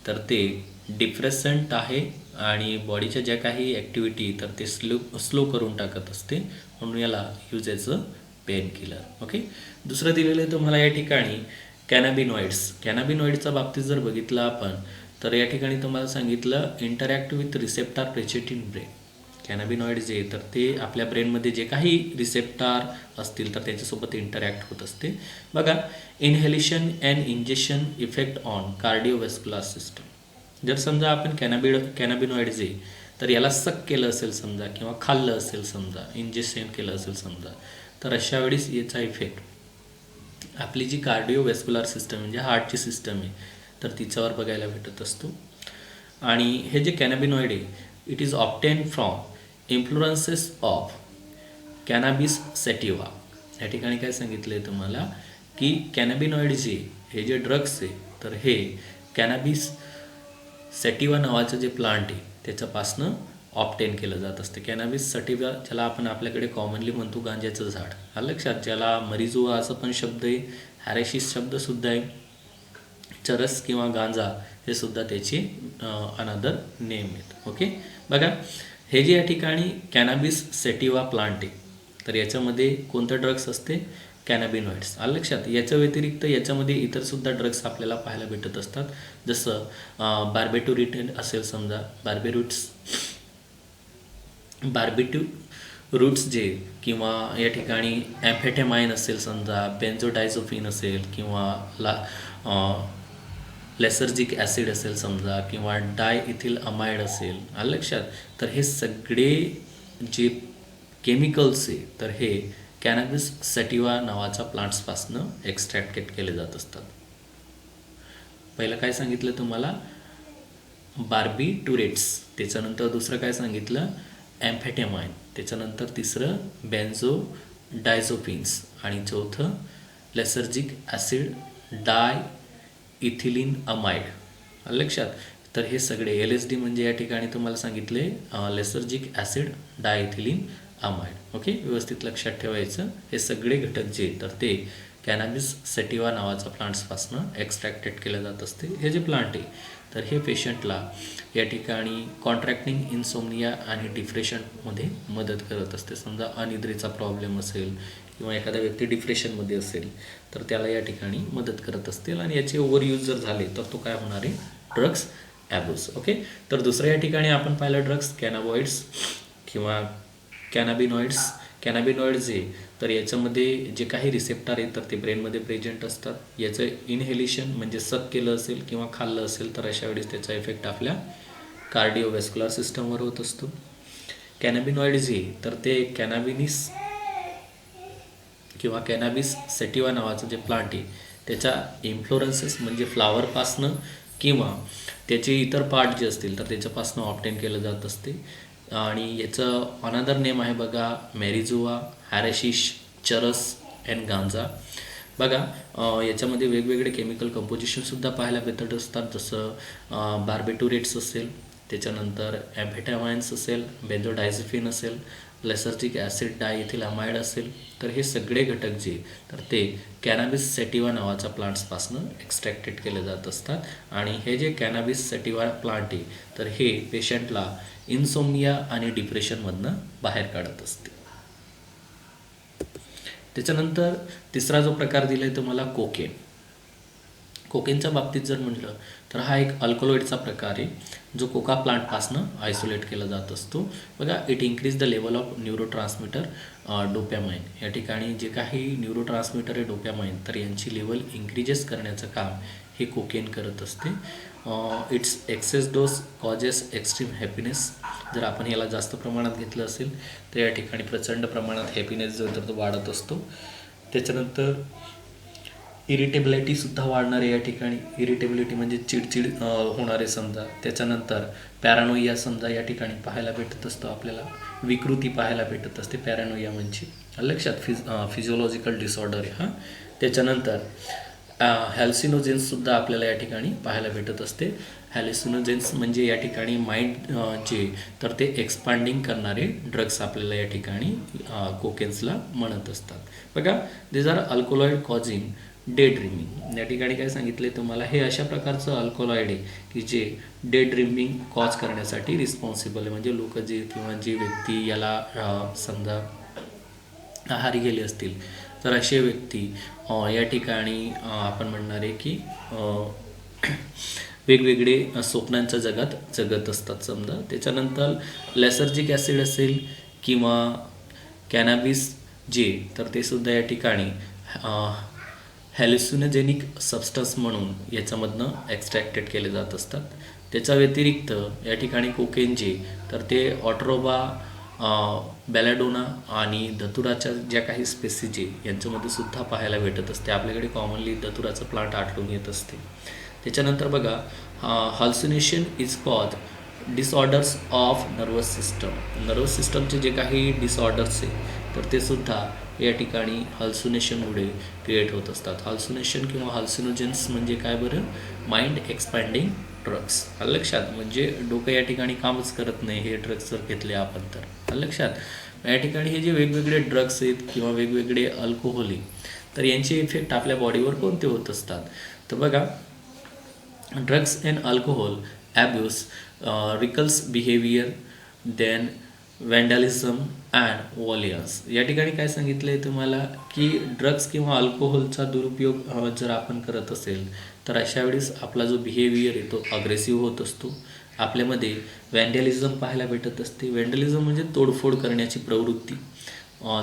तर ते डिप्रेसंट आहे आणि बॉडीच्या ज्या काही ॲक्टिव्हिटी तर ते स्लो करून टाकत असते, म्हणून याला use as a pain killer. Okay. दुसरं दिलेलं आहे तुम्हाला या ठिकाणी कॅनाबिनॉइड्स. कॅनाबिनॉइडच्या बाबतीत जर बघितलं आपण तर या ठिकाणी तुम्हाला सांगितलं interact with receptor present in brain. Cannabinoid जे तर ते आपल्या ब्रेनमध्ये जे काही रिसेप्टार असतील तर त्याच्यासोबत इंटरॅक्ट होत असते. बघा, inhalation and injection effect on cardiovascular system. जर समजा आपण कॅनाबिनॉइड जे तर याला सक केलं असेल समजा, किंवा खाल्लं असेल समजा, इंजेक्शन केलं असेल समजा, तर अशा वेळेस याचा इफेक्ट आपली जी कार्डिओव्हॅस्क्युलर सिस्टम म्हणजे हार्टची सिस्टम आहे तर तिच्यावर बघायला भेटत असतो. आणि हे जे कॅनाबिनॉइड आहे it is obtain from influences of cannabis sativa. या ठिकाणी काय सांगितलं आहे तुम्हाला की कॅनाबिनॉइड जे हे जे ड्रग्स आहे तर हे कॅनाबिस सॅटिवा नावाचं जे प्लांट आहे त्याच्यापासनं ऑब्टेन केलं जात असते. कॅनाबिस सॅटिवा ज्याला आपण आपल्याकडे कॉमनली म्हणतो गांजाचं झाड, हा लक्षात, ज्याला मरिजुआ असं पण शब्द आहे, हॅरेशिस शब्दसुद्धा आहे, चरस किंवा गांजा हे सुद्धा त्याची अनदर नेम आहेत. ओके, बघा, हे जे या ठिकाणी कॅनाबिस सॅटिवा प्लांट आहे तर याच्यामध्ये कोणतं ड्रग्स असते, कॅनाबिनॉइड्स. आलं लक्षात. याच्या व्यतिरिक्त याच्यामध्ये इतरसुद्धा ड्रग्स आपल्याला पाहायला भेटत असतात, जसं बार्बिटुरेट असेल समजा, बार्बिट्यूरूट्स जे, किंवा या ठिकाणी ॲम्फेटेमाइन असेल समजा, बेन्झोडायझोफिन असेल, किंवा लेसर्जिक ॲसिड असेल समजा, किंवा डायइथिल अमाइड असेल. आलं लक्षात. तर हे सगळे जे केमिकल्स आहे तर हे कॅनाबिस सॅटिवा नावाच्या प्लांट्सपासनं एक्स्ट्रॅक्टेड केले जात असतात. पहिलं काय सांगितलं तुम्हाला, बार्बिटुरेट्स, त्याच्यानंतर दुसरं काय सांगितलं, ॲम्फेटेमाइन, त्याच्यानंतर तिसरं बेन्झोडायझोपिन्स, आणि चौथं लेसर्जिक ॲसिड डायइथिलीन अमाइड. लक्षात. तर हे सगळे LSD म्हणजे या ठिकाणी तुम्हाला सांगितले लेसर्जिक ॲसिड डायइथिलीन अमाइड. ओके, व्यवस्थित लक्षात ठेवायचं. हे सगळे घटक जे तर ते कॅनाबिस सॅटिवा नावाच्या प्लांट्सपासनं एक्स्ट्रॅक्टेड केलं जात असते. हे जे प्लांट आहे तर हे पेशंटला या ठिकाणी कॉन्ट्रॅक्टिंग इन्सोमनिया आणि डिप्रेशनमध्ये मदत करत असते. समजा अनिद्रेचा प्रॉब्लेम असेल किंवा एखादा व्यक्ती डिप्रेशनमध्ये असेल तर त्याला या ठिकाणी मदत करत असतील. आणि याचे ओव्हरयूज जर झाले तर तो काय होणार आहे, ड्रग्स ॲब्यूज. ओके, तर दुसऱ्या या ठिकाणी आपण पाहिलं ड्रग्स कॅनाबॉइड्स किंवा कॅनाबिनॉइड्स. कॅनाबिनॉइड जे तर याच्यामध्ये जे काही रिसेप्टर आहेत तर ते ब्रेनमध्ये प्रेझेंट असतात. याचं इनहेलिशन म्हणजे सक केलं असेल किंवा खाल्लं असेल तर अशा वेळेस त्याचा इफेक्ट आपल्या कार्डिओव्हॅस्क्युलर सिस्टमवर होत असतो. कॅनाबिनॉइड जे तर ते कॅनाबिनिस किंवा कॅनाबिस सॅटिवा नावाचं जे प्लांट आहे त्याच्या इन्फ्लोरन्सेस म्हणजे फ्लावरपासनं किंवा त्याचे इतर पार्ट जे असतील तर त्याच्यापासनं ऑब्टेन केलं जात असते. आणि याचं अनदर नेम आहे बघा, मॅरिजुआ, हॅरेशिस, चरस अँड गांजा. बघा, याच्यामध्ये वेगवेगळे केमिकल कंपोजिशनसुद्धा पाहायला भेटत असतात, जसं बार्बिटुरेट्स असेल, त्याच्यानंतर ॲम्फेटामाइन्स असेल, बेन्झोडायझोफिन असेल, लेसर्जिक ॲसिड डायइथिल अमाइड असेल. तर हे सगळे घटक जे तर ते कॅनाबिस सॅटिवा नावाच्या प्लांट्सपासनं एक्स्ट्रॅक्टेड केले जात असतात. आणि हे जे कॅनाबिस सॅटिवा प्लांट आहे तर हे पेशंटला इन्सोमनिया आणि डिप्रेशनमधनं बाहेर काढत असते. त्याच्यानंतर तिसरा जो प्रकार दिला आहे तुम्हाला, कोकेन. कोकेनच्या बाबतीत जर म्हटलं तर हा एक अल्कलॉइडचा प्रकार आहे जो कोका प्लांटपासनं आयसोलेट केला जात असतो. बघा, it increase the level of neurotransmitter dopamine. या ठिकाणी जे काही न्यूरोट्रान्समीटर आहे डोपॅमाइन तर यांची लेवल इन्क्रीजेस करण्याचं काम हे कोकेन करत असते. Its axis dose causes extreme happiness. जर आपण याला जास्त प्रमाणात घेतलं असेल तर या ठिकाणी प्रचंड प्रमाणात हॅपीनेस जो तर तो वाढत असतो. त्याच्यानंतर इरिटेबिलिटीसुद्धा वाढणार आहे या ठिकाणी. इरिटेबिलिटी म्हणजे चिडचिड होणारे समजा. त्याच्यानंतर पॅरानोइया समजा या ठिकाणी पाहायला भेटत असतो आपल्याला. विकृती पाहायला भेटत असते पॅरानोइया म्हणजे. लक्षात, फिजिओलॉजिकल डिसऑर्डर आहे हा. त्याच्यानंतर हॅल्सिनोजेन्ससुद्धा आपल्याला या ठिकाणी पाहायला भेटत असते. हॅल्युसिनोजेन्स म्हणजे या ठिकाणी माइंड जे तर ते एक्सपांडिंग करणारे ड्रग्स आपल्याला या ठिकाणी कोकेन्सला म्हणत असतात. बघा, these are alkaloid causing day dreaming. या ठिकाणी काय सांगितले तुम्हाला, हे अशा प्रकारचं अल्कोलॉइड आहे की जे डे ड्रीमिंग कॉज करण्यासाठी रिस्पॉन्सिबल आहे. म्हणजे लोक जे किंवा जी व्यक्ती याला समजा आहारी गेले असतील तर असे व्यक्ती या ठिकाणी आपण म्हणणार आहे की वेगवेगळे स्वप्नांच्या जगात जगत असतात समजा. त्याच्यानंतर लेसर्जिक ॲसिड असेल किंवा कॅनाबिस जे, तर ते सुद्धा या ठिकाणी हॅल्युसिनोजेनिक सबस्टन्स म्हणून याच्यामधनं एक्स्ट्रॅक्टेड केले जात असतात. त्याच्या व्यतिरिक्त या ठिकाणी कोकेन जे, तर ते ऑट्रोबा, बेलाडोना आणि धतुराच्या ज्या काही स्पेसीज आहे यांच्यामध्ये सुद्धा पाहायला भेटत असते. आपल्याकडे कॉमनली धतुराचं प्लांट आढळून येत असते. त्याच्यानंतर बघा, hallucination is cause disorders of nervous system. Nervous सिस्टमचे जे काही डिसऑर्डर्स आहे तर ते सुद्धा या ठिकाणी हॉल्युसिनेशनमुळे क्रिएट होत असतात. हॉल्युसिनेशन किंवा हॉल्युसिनोजेन्स म्हणजे काय बरं? Mind expanding drugs. लक्षात, म्हणजे डोकं या ठिकाणी कामच करत नाही हे ड्रग्स जर घेतले आपण तर. लक्षात, या ठिकाणी हे जे वेगवेगळे ड्रग्स आहेत किंवा वेगवेगळे अल्कोहोल आहे तर यांचे इफेक्ट आपल्या बॉडीवर कोणते होत असतात? तर बघा, drugs and alcohol abuse reckless behaviour, then vandalism and violence. या ठिकाणी काय सांगितलं आहे तुम्हाला की ड्रग्स किंवा अल्कोहोलचा दुरुपयोग जर आपण करत असेल तर अशा वेळेस आपला जो बिहेवियर आहे तो अग्रेसिव्ह होत असतो. आपल्यामध्ये वॅन्डॅलिझम पाहायला भेटत असते. वॅन्डॅलिझम म्हणजे तोडफोड करण्याची प्रवृत्ती.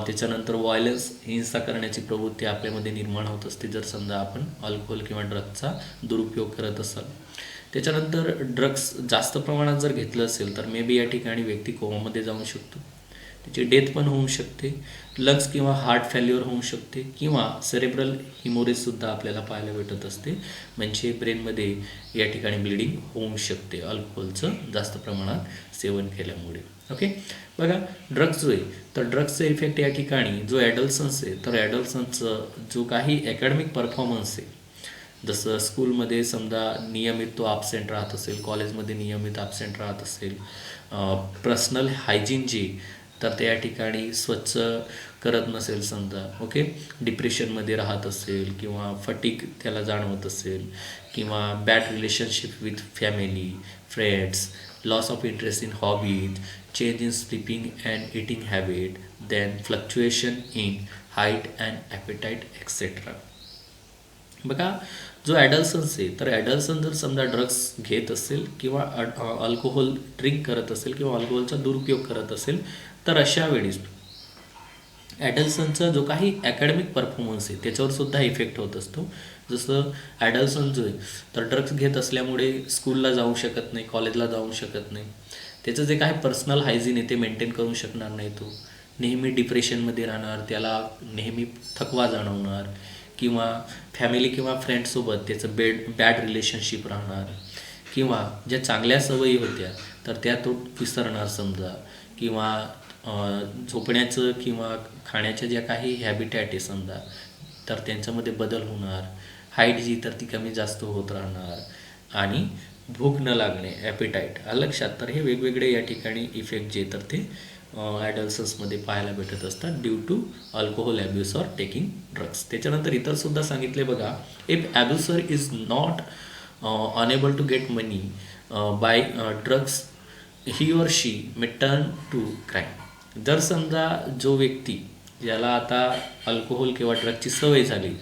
त्याच्यानंतर व्हायलन्स, हिंसा करण्याची प्रवृत्ती आपल्यामध्ये निर्माण होत असते जर समजा आपण अल्कोहोल किंवा ड्रग्सचा दुरुपयोग करत असाल. त्याच्यानंतर ड्रग्स जास्त प्रमाणात जर घेतलं असेल तर मे बी या ठिकाणी व्यक्ती कोमामध्ये जाऊ शकतो, त्याची डेथ पण होऊ शकते, लंग्स किंवा हार्ट फेल्युअर होऊ शकते किंवा सेरेब्रल हिमोरेजसुद्धा आपल्याला पाहायला भेटत असते. म्हणजे ब्रेनमध्ये या ठिकाणी ब्लिडिंग होऊ शकते अल्कोहोलचं जास्त प्रमाणात सेवन केल्यामुळे. ओके, बघा, ड्रग्स जो आहे तर ड्रग्सचा इफेक्ट या ठिकाणी जो ॲडल्सन्स आहे तर ॲडल्सन्सचं जो काही अकॅडमिक परफॉर्मन्स आहे, जसं स्कूलमध्ये समजा नियमित तो ॲबसेंट राहत असेल, कॉलेजमध्ये नियमित ॲबसेंट राहत असेल, पर्सनल हायजीन जी तर त्या ठिकाणी स्वच्छ करत नसेल समजा, ओके, डिप्रेशनमध्ये राहत असेल किंवा फटीक त्याला जाणवत असेल किंवा bad relationship with family, friends, loss of interest in hobbies, change in sleeping and eating habit, then fluctuation in height and appetite etcetera. बघा, जो ॲडल्सन्स आहे तर ॲडल्सन जर समजा ड्रग्स घेत असेल किंवा अल्कोहोल ड्रिंक करत असेल किंवा अल्कोहोलचा दुरुपयोग करत असेल तर अशा वेळेस ॲडल्सनचा जो काही अकॅडमिक परफॉर्मन्स आहे त्याच्यावर सुद्धा इफेक्ट होत असतो. जसं ॲडल्सन जो आहे तर ड्रग्स घेत असल्यामुळे स्कूलला जाऊ शकत नाही, कॉलेजला जाऊ शकत नाही, त्याचं जे काही पर्सनल हायजीन आहे ते मेंटेन करू शकणार नाही, तो नेहमी डिप्रेशनमध्ये राहणार, त्याला नेहमी थकवा जाणवणार किंवा फॅमिली किंवा फ्रेंड्ससोबत त्याचं बॅड रिलेशनशिप राहणार किंवा ज्या चांगल्या सवयी होत्या तर त्या तो विसरणार समजा, किंवा झोपण्याचं किंवा खाण्याच्या ज्या काही हॅबिटॅट आहे समजा तर त्यांच्यामध्ये बदल होणार, हाईट जी तर ती कमी जास्त होत राहणार आणि भूक न लागणे, ॲपेटाईट. लक्षात, तर हे वेगवेगळे या ठिकाणी इफेक्ट जे तर ते ॲडल्सन्समध्ये पाहायला भेटत असतात due to alcohol abuse or taking drugs. त्याच्यानंतर इतरसुद्धा सांगितले बघा, if abuser is not enable to get money buy drugs he or she may turn to crime. जर समजा जो व्यक्ती ज्याला आता अल्कोहोल किंवा ड्रगची सवय झाली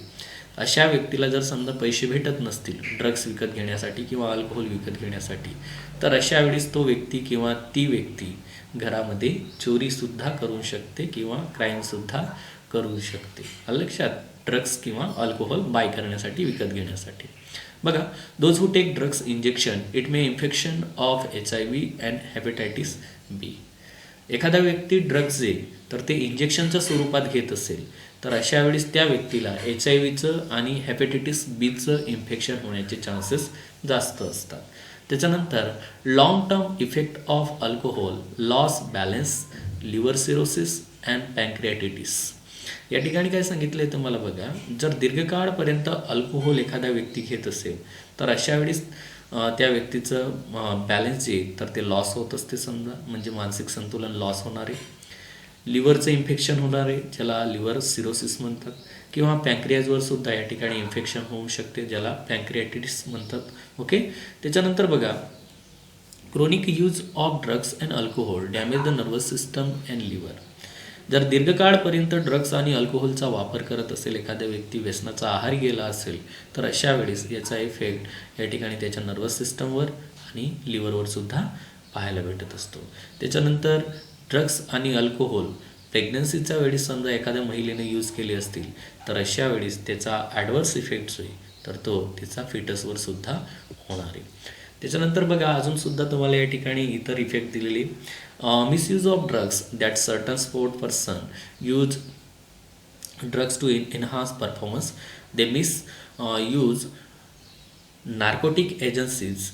अशा व्यक्तीला जर समजा पैसे भेटत नसतील ड्रग्स विकत घेण्यासाठी किंवा अल्कोहोल विकत घेण्यासाठी तर अशा वेळेस तो व्यक्ती किंवा ती व्यक्ती घरामध्ये चोरीसुद्धा करू शकते किंवा क्राईमसुद्धा करू शकते. लक्षात, ड्रग्स किंवा अल्कोहोल बाय करण्यासाठी, विकत घेण्यासाठी. बघा, those who take drugs injection it may infection of HIV and hepatitis B. एखादा व्यक्ती ड्रग्स जे तर ते इंजेक्शनच्या स्वरूपात घेत असेल तर अशा वेळेस त्या व्यक्तीला HIVचं आणि हेपेटायटिस बीचं इन्फेक्शन होण्याचे चान्सेस जास्त असतात. त्याच्यानंतर long term effect of alcohol, loss balance, liver cirrhosis and pancreatitis. या ठिकाणी काय सांगितलं आहे तुम्हाला बघा, जर दीर्घकाळपर्यंत अल्कोहोल एखादा व्यक्ती घेत असेल तर अशा वेळेस त्या व्यक्तीचं बॅलन्स जे तर ते लॉस होत असते समजा, म्हणजे मानसिक संतुलन लॉस होणार आहे, लिव्हरचं इन्फेक्शन होणार आहे ज्याला लिव्हर सिरोसिस म्हणतात, किंवा पॅन्क्रियाजवर सुद्धा या ठिकाणी इन्फेक्शन होऊ शकते ज्याला पॅन्क्रियाटिटिस म्हणतात. ओके, त्याच्यानंतर बघा, chronic use of drugs and alcohol damage the nervous system and liver. जर दीर्घकाळपर्यंत ड्रग्स आणि अल्कोहोलचा वापर करत असेल एखाद्या व्यक्ती, व्यसनाचा आहारी गेला असेल, तर अशा वेळेस याचा इफेक्ट या ठिकाणी त्याच्या नर्वस सिस्टमवर आणि लिव्हरवर सुद्धा पाहायला भेटत असतो. त्याच्यानंतर ड्रग्स आणि अल्कोहोल प्रेग्नन्सीच्या वेळी समजा एखाद्या महिलेने यूज केले असतील, तर अशा वेळेस त्याचा ॲडवर्स इफेक्ट जो आहे तर तो तिचा फिटसवर सुद्धा होणार आहे. त्याच्यानंतर बघा अजूनसुद्धा तुम्हाला या ठिकाणी इतर इफेक्ट दिलेले, misuse of drugs, that certain sport person use drugs to enhance performance. They misuse narcotic agencies,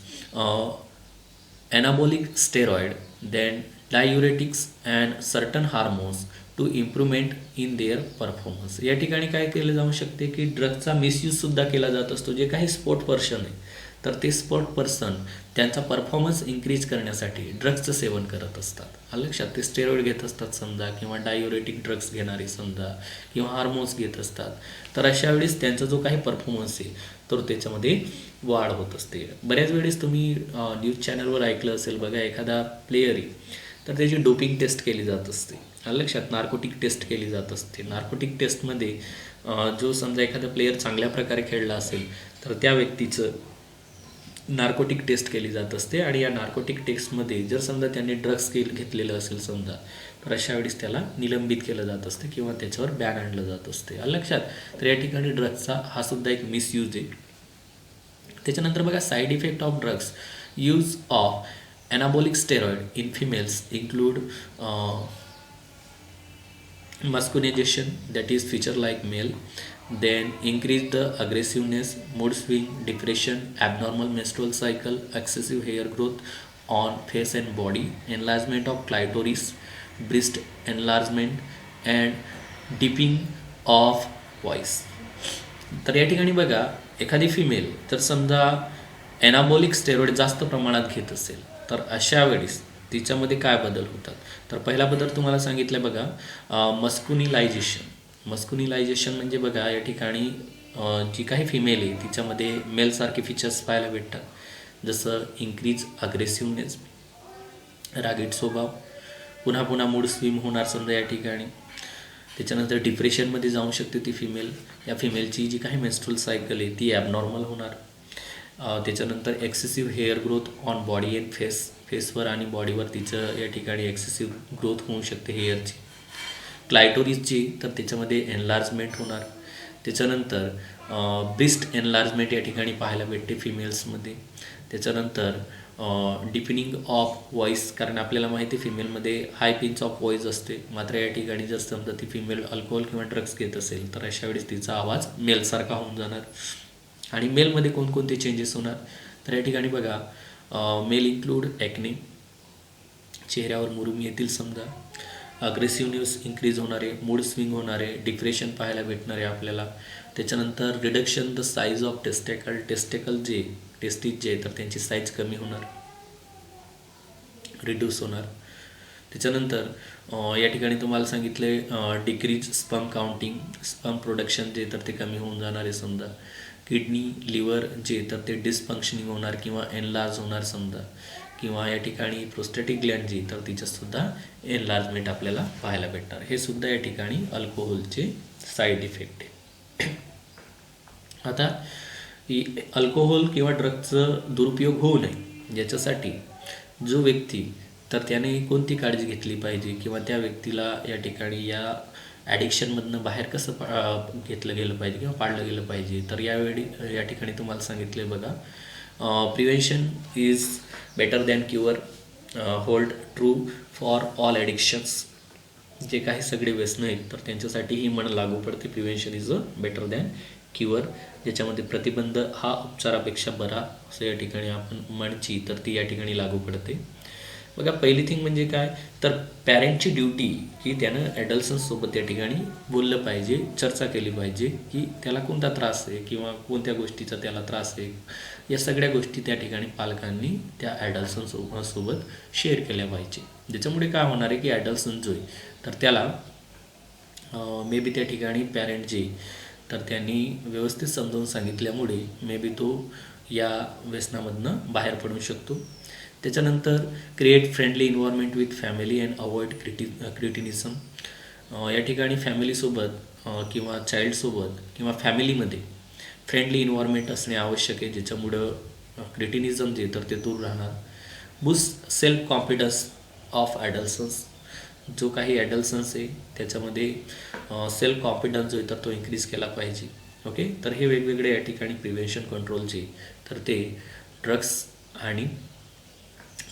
anabolic steroid, then diuretics and certain hormones to improvement in their performance. या ठिकाणी काय केलं जाऊ शकते की ड्रगचा मिसयूजसुद्धा केला जात असतो. जे काही स्पोर्ट पर्सन आहे तर ते स्पोर्ट पर्सन त्यांचा परफॉर्मन्स इन्क्रीज करण्यासाठी ड्रग्सचं सेवन करत असतात. लक्षात, ते स्टेरॉइड घेत असतात समजा, किंवा डायुरेटिक ड्रग्स घेणारे समजा, किंवा हार्मोन्स घेत असतात. तर अशा वेळेस त्यांचा जो काही परफॉर्मन्स आहे तर त्याच्यामध्ये वाढ होत असते. बऱ्याच वेळेस तुम्ही न्यूज चॅनलवर ऐकलं असेल बघा, एखादा प्लेयर आहे तर त्याची डोपिंग टेस्ट केली जात असते. लक्षात, नार्कोटिक टेस्ट केली जात असते. नार्कोटिक टेस्टमध्ये जो समजा एखादा प्लेयर चांगल्या प्रकारे खेळला असेल तर त्या व्यक्तीचं नार्कोटिक टेस्ट केली जात असते, आणि या नार्कोटिक टेस्टमध्ये जर समजा त्यांनी ड्रग्स घेतलेलं असेल समजा, तर अशा वेळेस त्याला निलंबित केलं जात असते किंवा त्याच्यावर बॅन आणलं जात असते. लक्षात, तर या ठिकाणी ड्रग्सचा हा सुद्धा एक मिसयूज आहे. त्याच्यानंतर बघा side effect of drugs, use of anabolic steroid in females include musculation, that is feature like male, then increase the aggressiveness, mood swing, depression, abnormal menstrual cycle, excessive hair growth on face and body, enlargement of clitoris, breast enlargement and deepening of voice. तर या ठिकाणी बघा एखादी female तर समजा ॲनाबॉलिक steroid जास्त प्रमाणात घेत असेल तर अशा वेळेस तिच्यामध्ये काय बदल होतात. तर पहिला बदल तुम्हाला सांगितलं बघा, मस्कुनिलायझेशन. मस्कुनिलायझेशन म्हणजे बघा या ठिकाणी जी काही फिमेल आहे तिच्यामध्ये मेलसारखे फीचर्स पाहायला भेटतात, जसं इन्क्रीज अग्रेसिव्हनेस, रागीट स्वभाव, पुन्हा पुन्हा मूड स्विंग होणार समजा या ठिकाणी. त्याच्यानंतर डिप्रेशनमध्ये जाऊ शकते ती फिमेल. या फिमेलची जी काही मेन्स्ट्रुअल सायकल आहे ती ॲबनॉर्मल होणार. त्याच्यानंतर excessive hair growth on body and फेसवर आणि बॉडीवर तिचं या ठिकाणी एक्सेसिव्ह ग्रोथ होऊ शकते हेअरची. क्लायटोरिसची तर त्याच्यामध्ये एनलार्जमेंट होणार. त्याच्यानंतर ब्रेस्ट एनलार्जमेंट या ठिकाणी पाहायला भेटते फिमेल्समध्ये. त्याच्यानंतर डिपनिंग ऑफ व्हॉईस, कारण आपल्याला माहिती आहे फिमेलमध्ये हाय पिंच ऑफ व्हॉईस असते, मात्र या ठिकाणी जर समजा ती फिमेल अल्कोहोल किंवा ड्रग्स घेत असेल तर अशा वेळेस तिचा आवाज मेलसारखा होऊन जाणार. आणि मेलमध्ये कोणकोणते चेंजेस होणार, तर या ठिकाणी बघा मेल इन्क्लूड ॲक्ने, चेहऱ्यावर मुरुम येतील समजा, अग्रेसिव्हनेस इन्क्रीज होणारे, मूड स्विंग होणारे, डिप्रेशन पाहायला भेटणारे आपल्याला. त्याच्यानंतर रिडक्शन द साईज ऑफ टेस्टेकल जे टेस्टीज जे तर त्यांची साईज कमी होणार, रिड्यूस होणार. त्याच्यानंतर या ठिकाणी तुम्हाला सांगितले decrease sperm counting, sperm production जे तर ते कमी होऊन जाणार आहे समजा. किडनी, लिव्हर जे तर ते डिसफंक्शनिंग होणार किंवा एनलार्ज होणार समजा, किंवा या ठिकाणी प्रोस्टॅटिक ग्लँड जी तर तिच्यातसुद्धा एनलार्जमेंट आपल्याला पाहायला भेटणार. हे सुद्धा या ठिकाणी अल्कोहोलचे साईड इफेक्ट आहे. आता ही अल्कोहोल किंवा ड्रगचं दुरुपयोग होऊ नये याच्यासाठी जो व्यक्ती तर त्याने कोणती काळजी घेतली पाहिजे, किंवा त्या व्यक्तीला या ठिकाणी या ॲडिक्शनमधनं बाहेर कसं घेतलं गेलं पाहिजे किंवा पाडलं गेलं पाहिजे, तर यावेळी या ठिकाणी तुम्हाला सांगितलं आहे बघा, prevention is better than cure, hold true for all addictions. जे काही सगळे व्यसनं आहेत तर त्यांच्यासाठी ही म्हण लागू पडते, prevention is better than cure, ज्याच्यामध्ये प्रतिबंध हा उपचारापेक्षा बरा असं या ठिकाणी आपण म्हणची तर ती या ठिकाणी लागू पडते. बघा पहिली थिंग म्हणजे काय, तर पॅरेंटची ड्युटी की त्यानं ॲडल्सन्ससोबत या ठिकाणी बोललं पाहिजे, चर्चा केली पाहिजे की त्याला कोणता त्रास आहे किंवा कोणत्या गोष्टीचा त्याला त्रास आहे. या सगळ्या गोष्टी त्या ठिकाणी पालकांनी त्या ॲडल्सन्ससोबत शेअर केल्या पाहिजे. ज्याच्यामुळे काय होणार आहे की ॲडल्सन जो आहे तर त्याला मे बी त्या ठिकाणी पॅरेंट जे तर त्यांनी व्यवस्थित समजावून सांगितल्यामुळे मे बी तो या व्यसनामधनं बाहेर पडू शकतो. त्याच्यानंतर create friendly environment with family and avoid criticism. या ठिकाणी फॅमिलीसोबत किंवा चाइल्डसोबत किंवा फॅमिलीमध्ये फ्रेंडली इन्व्हायरमेंट असणे आवश्यक आहे, ज्याच्यामुळं क्रिटिनिझम जे तर ते दूर राहणार. Boost self confidence of adolescence. जो काही ॲडल्सन्स आहे त्याच्यामध्ये सेल्फ कॉन्फिडन्स जो आहे तर तो इन्क्रीज केला पाहिजे. ओके, तर हे वेगवेगळे या ठिकाणी प्रिव्हेन्शन कंट्रोलचे तर ते ड्रग्स आणि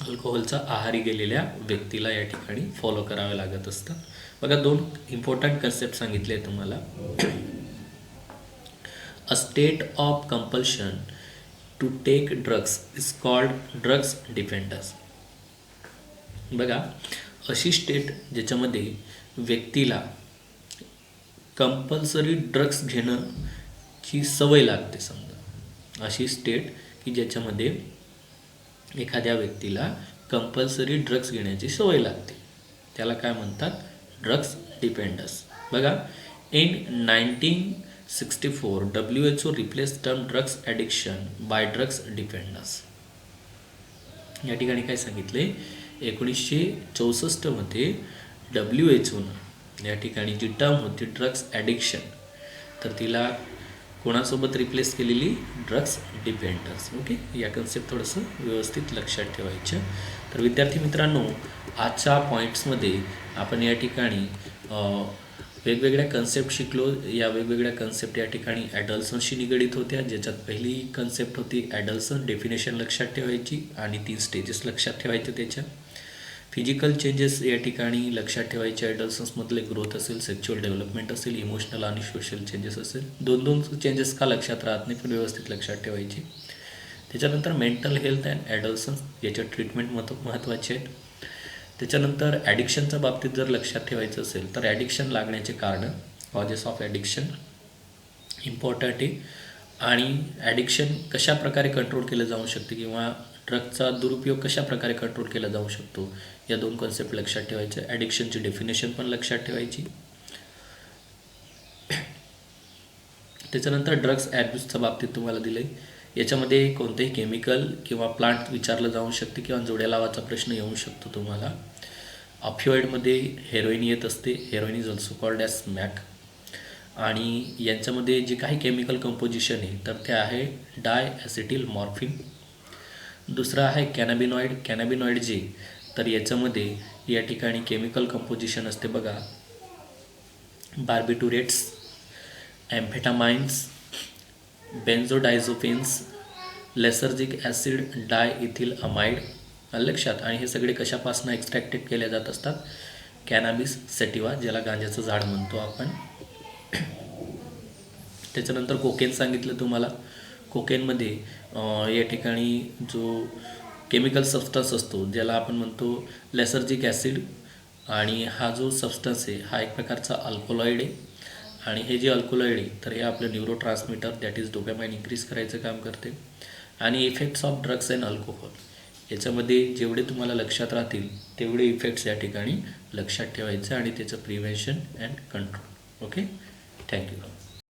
अल्कोहोलचा आहारी गेलेल्या व्यक्तीला या ठिकाणी फॉलो करावे लागत असतं. बघा, 2 इम्पॉर्टंट कन्सेप्ट सांगितले आहे तुम्हाला. A state of compulsion to take drugs is called drugs dependence. बघा, अशी स्टेट ज्याच्यामध्ये व्यक्तीला कंपल्सरी ड्रग्स घेण्याची सवय लागते, समजा अशी स्टेट की ज्याच्यामध्ये एखाद्या व्यक्तीला कंपल्सरी ड्रग्स घेण्याची सवय लागते, त्याला काय म्हणतात? Drugs dependence. बघा, in 1964 WHO replace term drugs addiction by drugs dependence. या ठिकाणी काय सांगितले? 1964मध्ये WHO या ठिकाणी जी टर्म होती ड्रग्स ॲडिक्शन, तर तिला कोणासोबत रिप्लेस केलेली? Drugs dependence. ओके, या कन्सेप्ट थोडंसं व्यवस्थित लक्षात ठेवायचं. तर विद्यार्थी मित्रांनो, आजच्या पॉईंट्समध्ये आपण या ठिकाणी वेगवेगळ्या कन्सेप्ट शिकलो. या वेगवेगळ्या कन्सेप्ट या ठिकाणी ॲडल्सन्सशी निगडीत होत्या, ज्याच्यात पहिली कन्सेप्ट होती ॲडल्सन, डेफिनेशन लक्षात ठेवायची आणि 3 स्टेजेस लक्षात ठेवायचे. त्याच्या फिजिकल चेंजेस या ठिकाणी लक्षात ठेवायचे. ॲडल्सन्समधले ग्रोथ असेल, सेक्च्युअल डेव्हलपमेंट असेल, इमोशनल आणि सोशल चेंजेस असेल. 2 चेंजेस का लक्षात राहत नाही, पण व्यवस्थित लक्षात ठेवायची. त्याच्यानंतर मेंटल हेल्थ अँड ॲडल्सन्स, याच्या ट्रीटमेंट महत्त्वाचे आहेत. त्याच्यानंतर ॲडिक्शनच्या बाबतीत जर लक्षात ठेवायचं असेल तर ॲडिक्शन लागण्याचे कारणं, कॉजेस ऑफ ॲडिक्शन इम्पॉर्टंट आहे. आणि ॲडिक्शन कशा प्रकारे कंट्रोल केलं जाऊ शकते किंवा ड्रगचा दुरुपयोग कशा प्रकारे कंट्रोल केला जाऊ शकतो, या 2 कॉन्सेप्ट लक्षात ठेवायचे. ॲडिक्शनची डेफिनेशन पण लक्षात ठेवायची. त्याच्यानंतर ड्रग्स ॲब्यूजच्या बाबतीत तुम्हाला दिलं आहे. याच्यामध्ये कोणतेही केमिकल किंवा प्लांट विचारलं जाऊ शकते किंवा जोड्या लावाचा प्रश्न येऊ शकतो तुम्हाला. ऑपिओइडमध्ये हेरोईन येत असते. Heroin is also called as smack. आणि यांच्यामध्ये जे काही केमिकल कंपोजिशन आहे तर ते आहे डायॲसिटिल मॉर्फिन. दुसरं आहे कॅनॅबिनॉइड. कॅनॅबिनॉइड जे तर याच्यामध्ये या ठिकाणी केमिकल कंपोजिशन असते बघा, बार्बिटुरेट्स, एम्फेटामाइन्स, बेन्झोडायझोपेन्स, लेसर्जिक ॲसिड, डायइथिल अमाइड. लक्षात. आणि हे सगळे कशापासून एक्स्ट्रॅक्टेड केले जात असतात? कॅनॅबिस सॅटिवा, ज्याला गांजाचं झाड म्हणतो आपण. त्याच्यानंतर कोकेन सांगितलं तुम्हाला. कोकेनमध्ये या ठिकाणी जो केमिकल सबस्टन्स असतो ज्याला आपण म्हणतो लेसर्जिक ॲसिड, आणि हा जो सबस्टन्स आहे हा एक प्रकारचा अल्कोलॉइड आहे. आणि हे जे अल्कोलॉइड आहे तर हे आपलं neurotransmitter that is dopamine increase करायचं काम करते. आणि effects of drugs and alcohol, याच्यामध्ये जेवढे तुम्हाला लक्षात राहतील तेवढे इफेक्ट्स या ठिकाणी लक्षात ठेवायचे आणि त्याचं prevention and control. Okay, thank you.